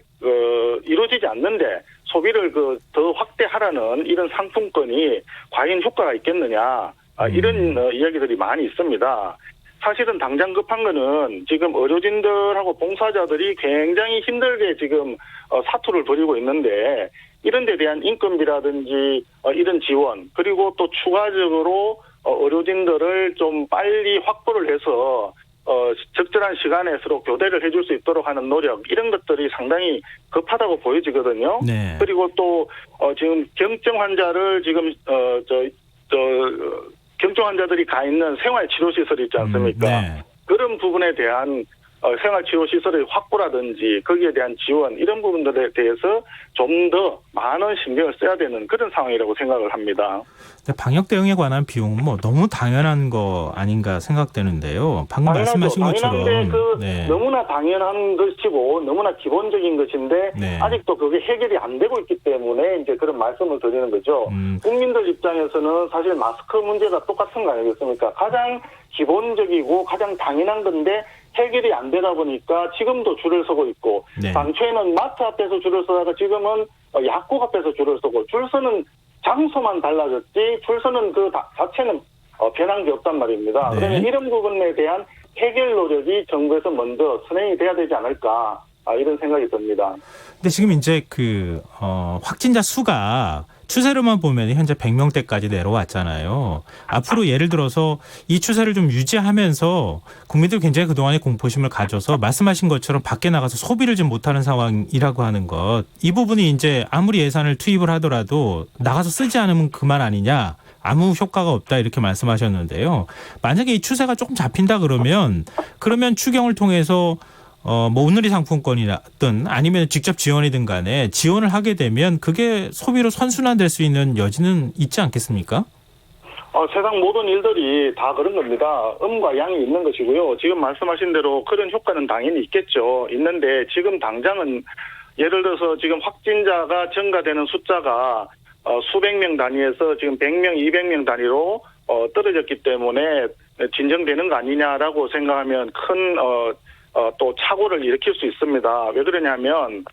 이루어지지 않는데 소비를 더 확대하라는 이런 상품권이 과연 효과가 있겠느냐 이런 이야기들이 많이 있습니다. 사실은 당장 급한 거는 지금 의료진들하고 봉사자들이 굉장히 힘들게 지금 사투를 벌이고 있는데 이런 데 대한 인건비라든지 이런 지원 그리고 또 추가적으로 의료진들을 좀 빨리 확보를 해서 적절한 시간에 서로 교대를 해줄 수 있도록 하는 노력 이런 것들이 상당히 급하다고 보여지거든요. 네. 그리고 또 지금 경증 환자를 지금 경증 환자들이 가 있는 생활치료시설 있지 않습니까? 네. 그런 부분에 대한 생활치료시설의 확보라든지 거기에 대한 지원 이런 부분들에 대해서 좀 더 많은 신경을 써야 되는 그런 상황이라고 생각을 합니다. 방역 대응에 관한 비용은 뭐 너무 당연한 거 아닌가 생각되는데요. 방금 말씀하신 것처럼 당연한데 너무나 당연한 것이고 너무나 기본적인 것인데 네. 아직도 그게 해결이 안 되고 있기 때문에 이제 그런 말씀을 드리는 거죠. 국민들 입장에서는 사실 마스크 문제가 똑같은 거 아니겠습니까? 가장 기본적이고 가장 당연한 건데 해결이 안 되다 보니까 지금도 줄을 서고 있고 네. 당초에는 마트 앞에서 줄을 서다가 지금은 약국 앞에서 줄을 서고 줄 서는 장소만 달라졌지 줄 서는 그 자체는 변한 게 없단 말입니다. 네. 그러면 이런 부분에 대한 해결 노력이 정부에서 먼저 선행이 돼야 되지 않을까 이런 생각이 듭니다. 근데 지금 이제 확진자 수가 추세로만 보면 현재 100명대까지 내려왔잖아요. 앞으로 예를 들어서 이 추세를 좀 유지하면서 국민들 굉장히 그동안에 공포심을 가져서 말씀하신 것처럼 밖에 나가서 소비를 좀 못하는 상황이라고 하는 것. 이 부분이 이제 아무리 예산을 투입을 하더라도 나가서 쓰지 않으면 그만 아니냐. 아무 효과가 없다 이렇게 말씀하셨는데요. 만약에 이 추세가 조금 잡힌다 그러면 추경을 통해서 뭐 오늘의 상품권이든 아니면 직접 지원이든 간에 지원을 하게 되면 그게 소비로 선순환될 수 있는 여지는 있지 않겠습니까? 세상 모든 일들이 다 그런 겁니다. 음과 양이 있는 것이고요. 지금 말씀하신 대로 그런 효과는 당연히 있겠죠. 있는데 지금 당장은 예를 들어서 지금 확진자가 증가되는 숫자가 수백 명 단위에서 지금 100명, 200명 단위로 떨어졌기 때문에 진정되는 거 아니냐라고 생각하면 큰 또 착오를 일으킬 수 있습니다. 왜 그러냐면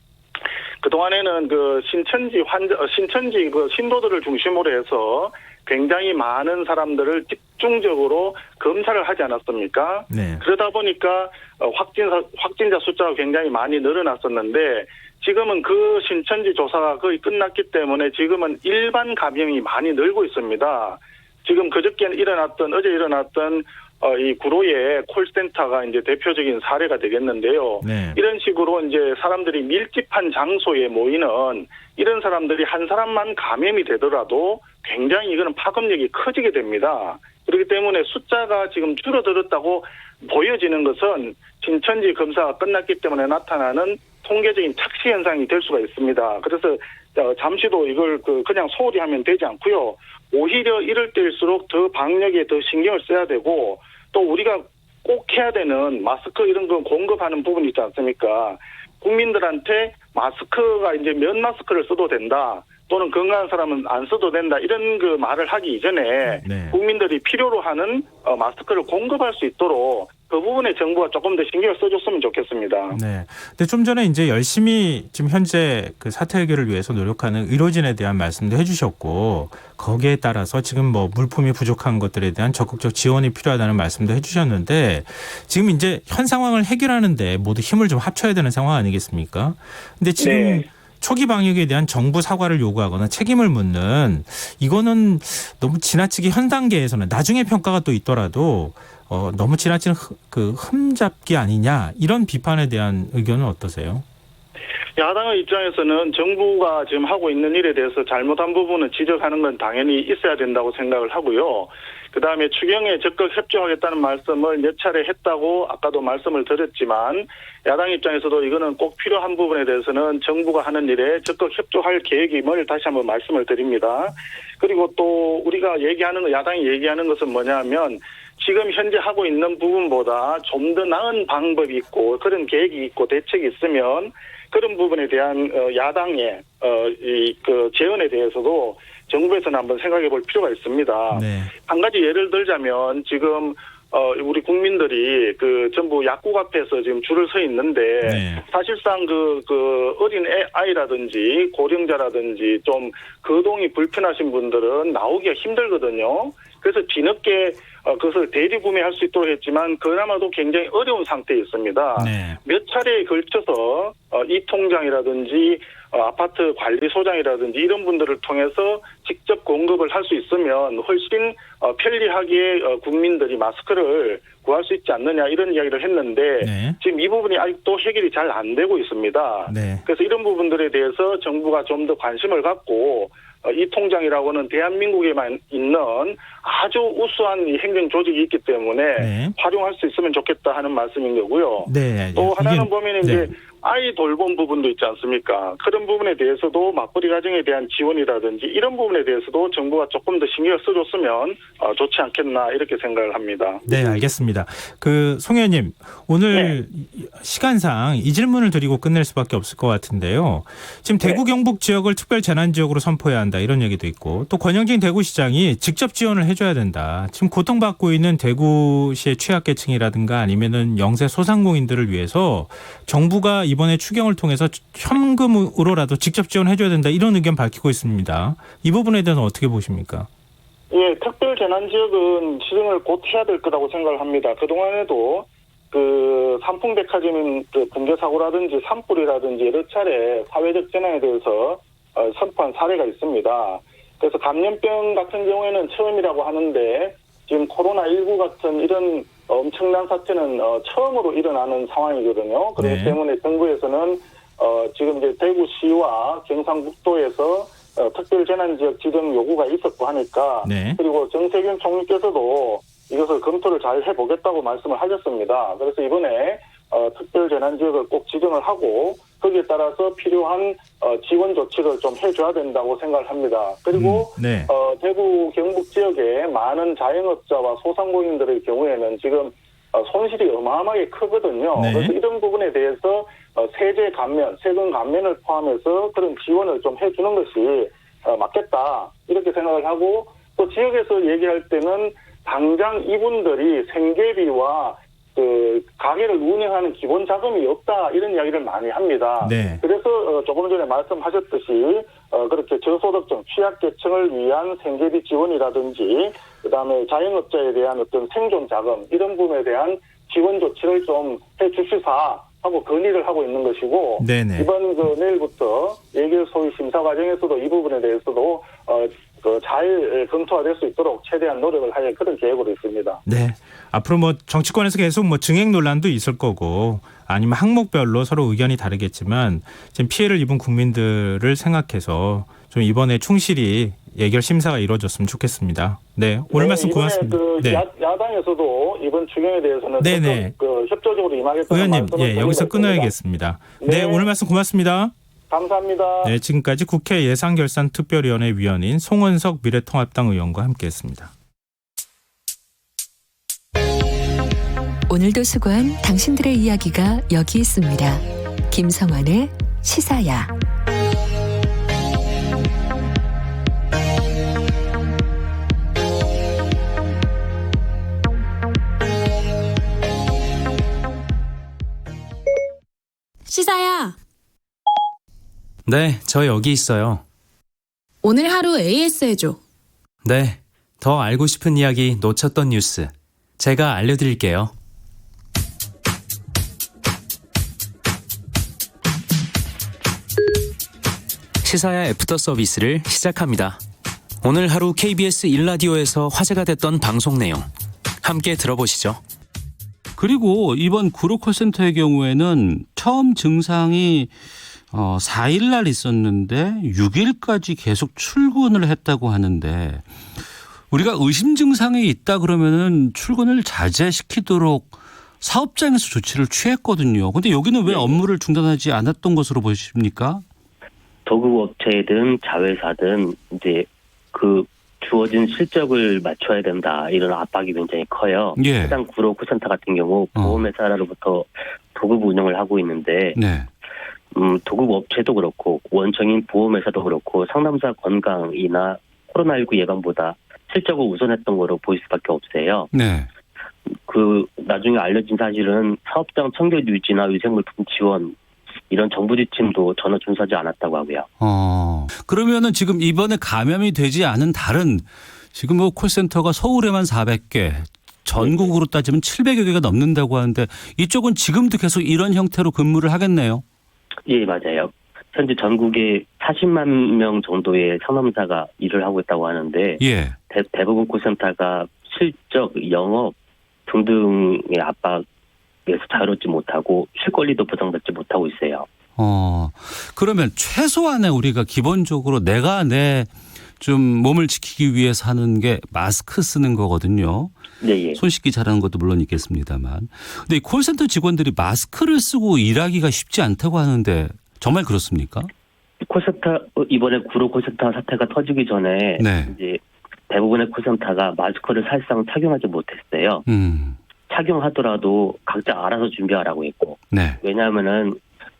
그동안에는 신천지 신도들을 중심으로 해서 굉장히 많은 사람들을 집중적으로 검사를 하지 않았습니까? 네. 그러다 보니까 확진자 숫자가 굉장히 많이 늘어났었는데 지금은 그 신천지 조사가 거의 끝났기 때문에 지금은 일반 감염이 많이 늘고 있습니다. 지금 어제 일어났던 이 구로의 콜센터가 이제 대표적인 사례가 되겠는데요. 네. 이런 식으로 이제 사람들이 밀집한 장소에 모이는 이런 사람들이 한 사람만 감염이 되더라도 굉장히 이거는 파급력이 커지게 됩니다. 그렇기 때문에 숫자가 지금 줄어들었다고 보여지는 것은 신천지 검사가 끝났기 때문에 나타나는 통계적인 착시 현상이 될 수가 있습니다. 그래서 잠시도 이걸 그냥 소홀히 하면 되지 않고요. 오히려 이럴 때일수록 더 방역에 더 신경을 써야 되고 또 우리가 꼭 해야 되는 마스크 이런 거 공급하는 부분이 있지 않습니까? 국민들한테 마스크가 이제 면 마스크를 써도 된다. 또는 건강한 사람은 안 써도 된다. 이런 그 말을 하기 이전에 네. 국민들이 필요로 하는 마스크를 공급할 수 있도록 그 부분에 정부가 조금 더 신경을 써줬으면 좋겠습니다. 네. 근데 좀 전에 이제 열심히 지금 현재 그 사태 해결을 위해서 노력하는 의료진에 대한 말씀도 해주셨고 거기에 따라서 지금 뭐 물품이 부족한 것들에 대한 적극적 지원이 필요하다는 말씀도 해주셨는데 지금 이제 현 상황을 해결하는데 모두 힘을 좀 합쳐야 되는 상황 아니겠습니까? 근데 지금 네. 초기 방역에 대한 정부 사과를 요구하거나 책임을 묻는 이거는 너무 지나치게 현 단계에서는 나중에 평가가 또 있더라도 너무 지나치는 흠잡기 아니냐 이런 비판에 대한 의견은 어떠세요? 야당의 입장에서는 정부가 지금 하고 있는 일에 대해서 잘못한 부분을 지적하는 건 당연히 있어야 된다고 생각을 하고요. 그다음에 추경에 적극 협조하겠다는 말씀을 몇 차례 했다고 아까도 말씀을 드렸지만 야당 입장에서도 이거는 꼭 필요한 부분에 대해서는 정부가 하는 일에 적극 협조할 계획임을 다시 한번 말씀을 드립니다. 그리고 또 우리가 야당이 얘기하는 것은 뭐냐면 지금 현재 하고 있는 부분보다 좀 더 나은 방법이 있고 그런 계획이 있고 대책이 있으면 그런 부분에 대한 야당의 제언에 대해서도 정부에서는 한번 생각해 볼 필요가 있습니다. 네. 한 가지 예를 들자면 지금 우리 국민들이 전부 약국 앞에서 지금 줄을 서 있는데 네. 사실상 어린 아이라든지 고령자라든지 좀 거동이 불편하신 분들은 나오기가 힘들거든요. 그래서 뒤늦게 그것을 대리 구매할 수 있도록 했지만 그나마도 굉장히 어려운 상태에 있습니다. 네. 몇 차례에 걸쳐서 이 통장이라든지 아파트 관리소장이라든지 이런 분들을 통해서 직접 공급을 할 수 있으면 훨씬 편리하게 국민들이 마스크를 구할 수 있지 않느냐 이런 이야기를 했는데 네. 지금 이 부분이 아직도 해결이 잘 안 되고 있습니다. 네. 그래서 이런 부분들에 대해서 정부가 좀 더 관심을 갖고 이 통장이라고는 대한민국에만 있는 아주 우수한 이 행정 조직이 있기 때문에 네. 활용할 수 있으면 좋겠다 하는 말씀인 거고요. 네. 또 하나는 이게- 보면 네. 이제 아이 돌봄 부분도 있지 않습니까? 그런 부분에 대해서도 맞벌이 가정에 대한 지원이라든지 이런 부분에 대해서도 정부가 조금 더 신경을 써줬으면 좋지 않겠나 이렇게 생각을 합니다. 네, 알겠습니다. 송 의원님, 오늘 시간상 이 질문을 드리고 끝낼 수밖에 없을 것 같은데요. 지금 대구 경북 지역을 특별 재난 지역으로 선포해야 한다 이런 얘기도 있고 또 권영진 대구시장이 직접 지원을 해줘야 된다. 지금 고통받고 있는 대구시의 취약계층이라든가 아니면은 영세 소상공인들을 위해서 정부가 이번에 추경을 통해서 현금으로라도 직접 지원해줘야 된다 이런 의견 밝히고 있습니다. 이 부분에 대해서는 어떻게 보십니까? 예, 특별 재난 지역은 시정을 곧 해야 될 거라고 생각을 합니다. 그동안에도 삼풍백화점인 붕괴 사고라든지 산불이라든지 여러 차례 사회적 재난에 대해서 선포한 사례가 있습니다. 그래서 감염병 같은 경우에는 처음이라고 하는데 지금 코로나19 같은 이런 엄청난 사태는 처음으로 일어나는 상황이거든요. 그렇기 네. 때문에 정부에서는 지금 이제 대구시와 경상북도에서 특별재난지역 지정 요구가 있었고 하니까 네. 그리고 정세균 총리께서도 이것을 검토를 잘 해보겠다고 말씀을 하셨습니다. 그래서 이번에 특별재난지역을 꼭 지정을 하고 거기에 따라서 필요한 지원 조치를 좀 해줘야 된다고 생각을 합니다. 그리고 네. 대구 경북 지역에 많은 자영업자와 소상공인들의 경우에는 지금 손실이 어마어마하게 크거든요. 네. 그래서 이런 부분에 대해서 세제 감면, 세금 감면을 포함해서 그런 지원을 좀 해주는 것이 맞겠다 이렇게 생각을 하고 또 지역에서 얘기할 때는 당장 이분들이 생계비와 가게를 운영하는 기본 자금이 없다 이런 이야기를 많이 합니다. 네. 그래서 조금 전에 말씀하셨듯이 그렇게 저소득층, 취약계층을 위한 생계비 지원이라든지 그다음에 자영업자에 대한 어떤 생존 자금 이런 부분에 대한 지원 조치를 좀 해주시사 하고 건의를 하고 있는 것이고 네네. 이번 내일부터 예결 소위 심사 과정에서도 이 부분에 대해서도 잘 검토가 될 수 있도록 최대한 노력을 할 그런 계획으로 있습니다. 네. 앞으로 정치권에서 계속 증액 논란도 있을 거고 아니면 항목별로 서로 의견이 다르겠지만 지금 피해를 입은 국민들을 생각해서 좀 이번에 충실히 예결 심사가 이루어졌으면 좋겠습니다. 네. 오늘 말씀 고맙습니다. 이번에 네. 야당에서도 이번 추경에 대해서는 네네. 협조적으로 임하겠다는 의원님, 말씀을 여기서 드리고 있습니다. 끊어야겠습니다. 네. 네. 오늘 말씀 고맙습니다. 감사합니다. 네. 지금까지 국회 예산결산특별위원회 위원인 송원석 미래통합당 의원과 함께했습니다. 오늘도 수고한 당신들의 이야기가 여기 있습니다. 김성환의 시사야. 시사야, 네, 저 여기 있어요. 오늘 하루 AS 해줘. 네, 더 알고 싶은 이야기 놓쳤던 뉴스 제가 알려드릴게요. 시사야 애프터 서비스를 시작합니다. 오늘 하루 KBS 1라디오에서 화제가 됐던 방송 내용 함께 들어보시죠. 그리고 이번 구로 콜센터의 경우에는 처음 증상이 4일 날 있었는데 6일까지 계속 출근을 했다고 하는데 우리가 의심 증상이 있다 그러면은 출근을 자제시키도록 사업장에서 조치를 취했거든요. 근데 여기는 왜 업무를 중단하지 않았던 것으로 보십니까? 도급업체든 자회사든 이제 그 주어진 실적을 맞춰야 된다 이런 압박이 굉장히 커요. 예. 해당 구로 콜센터 같은 경우 보험회사로부터 도급 운영을 하고 있는데 네. 도급업체도 그렇고 원청인 보험회사도 그렇고 상담사 건강이나 코로나19 예방보다 실적을 우선했던 거로 보일 수밖에 없어요. 네. 나중에 알려진 사실은 사업장 청결 유지나 위생물품 지원 이런 정부 지침도 전혀 준수하지 않았다고 하고요. 그러면은 지금 이번에 감염이 되지 않은 다른 지금 콜센터가 서울에만 400개, 전국으로 따지면 700여 개가 넘는다고 하는데 이쪽은 지금도 계속 이런 형태로 근무를 하겠네요. 예, 맞아요. 현재 전국에 40만 명 정도의 상담사가 일을 하고 있다고 하는데 예. 대부분 콜센터가 실적, 영업 등등의 압박에서 자유롭지 못하고 쉴 권리도 보장받지 못하고 있어요. 그러면 최소한의 우리가 기본적으로 내가 내 좀 몸을 지키기 위해서 하는 게 마스크 쓰는 거거든요. 네, 예. 손 씻기 잘하는 것도 물론 있겠습니다만. 근데 이 콜센터 직원들이 마스크를 쓰고 일하기가 쉽지 않다고 하는데 정말 그렇습니까? 콜센터 이번에 구로 콜센터 사태가 터지기 전에 네. 이제 대부분의 콜센터가 마스크를 사실상 착용하지 못했어요. 착용하더라도 각자 알아서 준비하라고 했고. 네. 왜냐하면은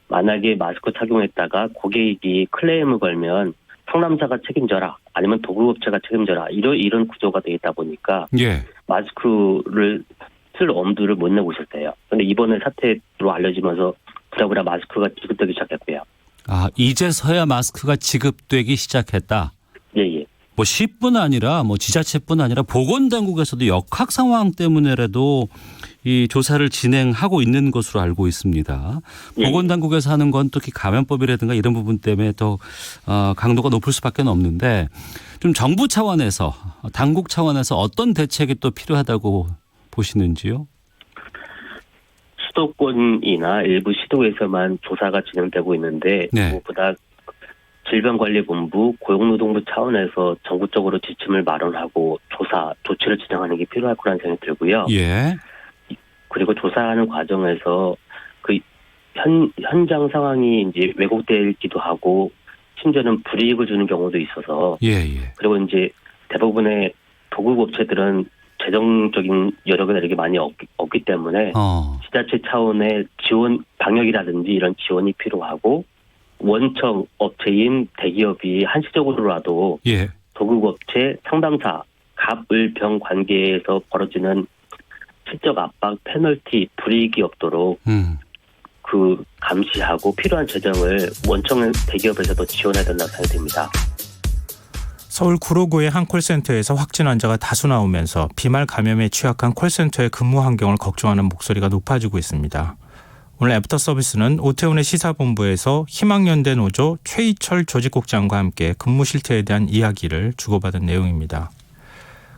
만약에 마스크 착용했다가 고객이 클레임을 걸면 상담사가 책임져라 아니면 도급업체가 책임져라 이런 구조가 되어 있다 보니까 예. 마스크를 쓸 엄두를 못 내고 있었어요. 그런데 이번에 사태로 알려지면서 부랴부랴 마스크가 지급되기 시작했고요. 이제서야 마스크가 지급되기 시작했다. 예. 뭐 시뿐 아니라 뭐 지자체뿐 아니라 보건당국에서도 역학 상황 때문에라도 이 조사를 진행하고 있는 것으로 알고 있습니다. 예. 보건당국에서 하는 건 특히 감염법이라든가 이런 부분 때문에 더 강도가 높을 수밖에 없는데 좀 정부 차원에서 당국 차원에서 어떤 대책이 또 필요하다고 보시는지요? 수도권이나 일부 시도에서만 조사가 진행되고 있는데 네. 무엇보다 질병관리본부, 고용노동부 차원에서 전국적으로 지침을 마련하고 조사, 조치를 진행하는 게 필요할 거라는 생각이 들고요. 예. 그리고 조사하는 과정에서 그 현장 상황이 이제 왜곡되기도 하고 심지어는 불이익을 주는 경우도 있어서 예. 그리고 이제 대부분의 도급업체들은 재정적인 여력이 이렇게 많이 없기 때문에 지자체 차원의 지원, 방역이라든지 이런 지원이 필요하고 원청 업체인 대기업이 한시적으로라도 예. 도급업체, 상담사, 갑을병 관계에서 벌어지는 실적 압박, 페널티, 불이익이 없도록 그 감시하고 필요한 재정을 원청 대기업에서도 지원해야 된다고 생각됩니다. 서울 구로구의 한 콜센터에서 확진 환자가 다수 나오면서 비말 감염에 취약한 콜센터의 근무 환경을 걱정하는 목소리가 높아지고 있습니다. 오늘 애프터 서비스는 오태훈의 시사본부에서 희망연대 노조 최희철 조직국장과 함께 근무 실태에 대한 이야기를 주고받은 내용입니다.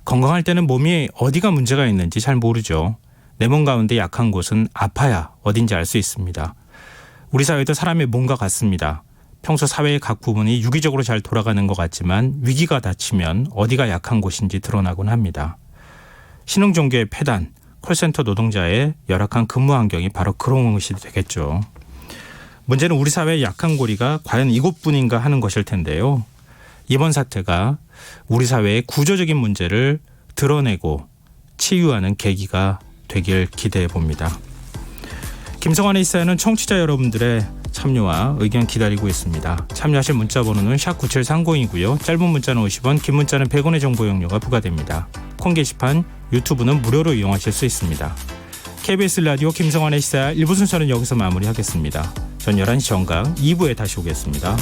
건강할 때는 몸이 어디가 문제가 있는지 잘 모르죠. 내 몸 가운데 약한 곳은 아파야 어딘지 알 수 있습니다. 우리 사회도 사람의 몸과 같습니다. 평소 사회의 각 부분이 유기적으로 잘 돌아가는 것 같지만 위기가 닥치면 어디가 약한 곳인지 드러나곤 합니다. 신흥종교의 폐단, 콜센터 노동자의 열악한 근무 환경이 바로 그런 것이 되겠죠. 문제는 우리 사회의 약한 고리가 과연 이곳뿐인가 하는 것일 텐데요. 이번 사태가 우리 사회의 구조적인 문제를 드러내고 치유하는 계기가 되길 기대해 봅니다. 김성환의 시사는 청취자 여러분들의 참여와 의견 기다리고 있습니다. 참여하실 문자 번호는 샵9730이고요. 짧은 문자는 50원, 긴 문자는 100원의 정보 이용료가 부과됩니다. 콩 게시판, 유튜브는 무료로 이용하실 수 있습니다. KBS 라디오 김성환의 시사 1부 순서는 여기서 마무리하겠습니다. 전 11시 정각 2부에 다시 오겠습니다.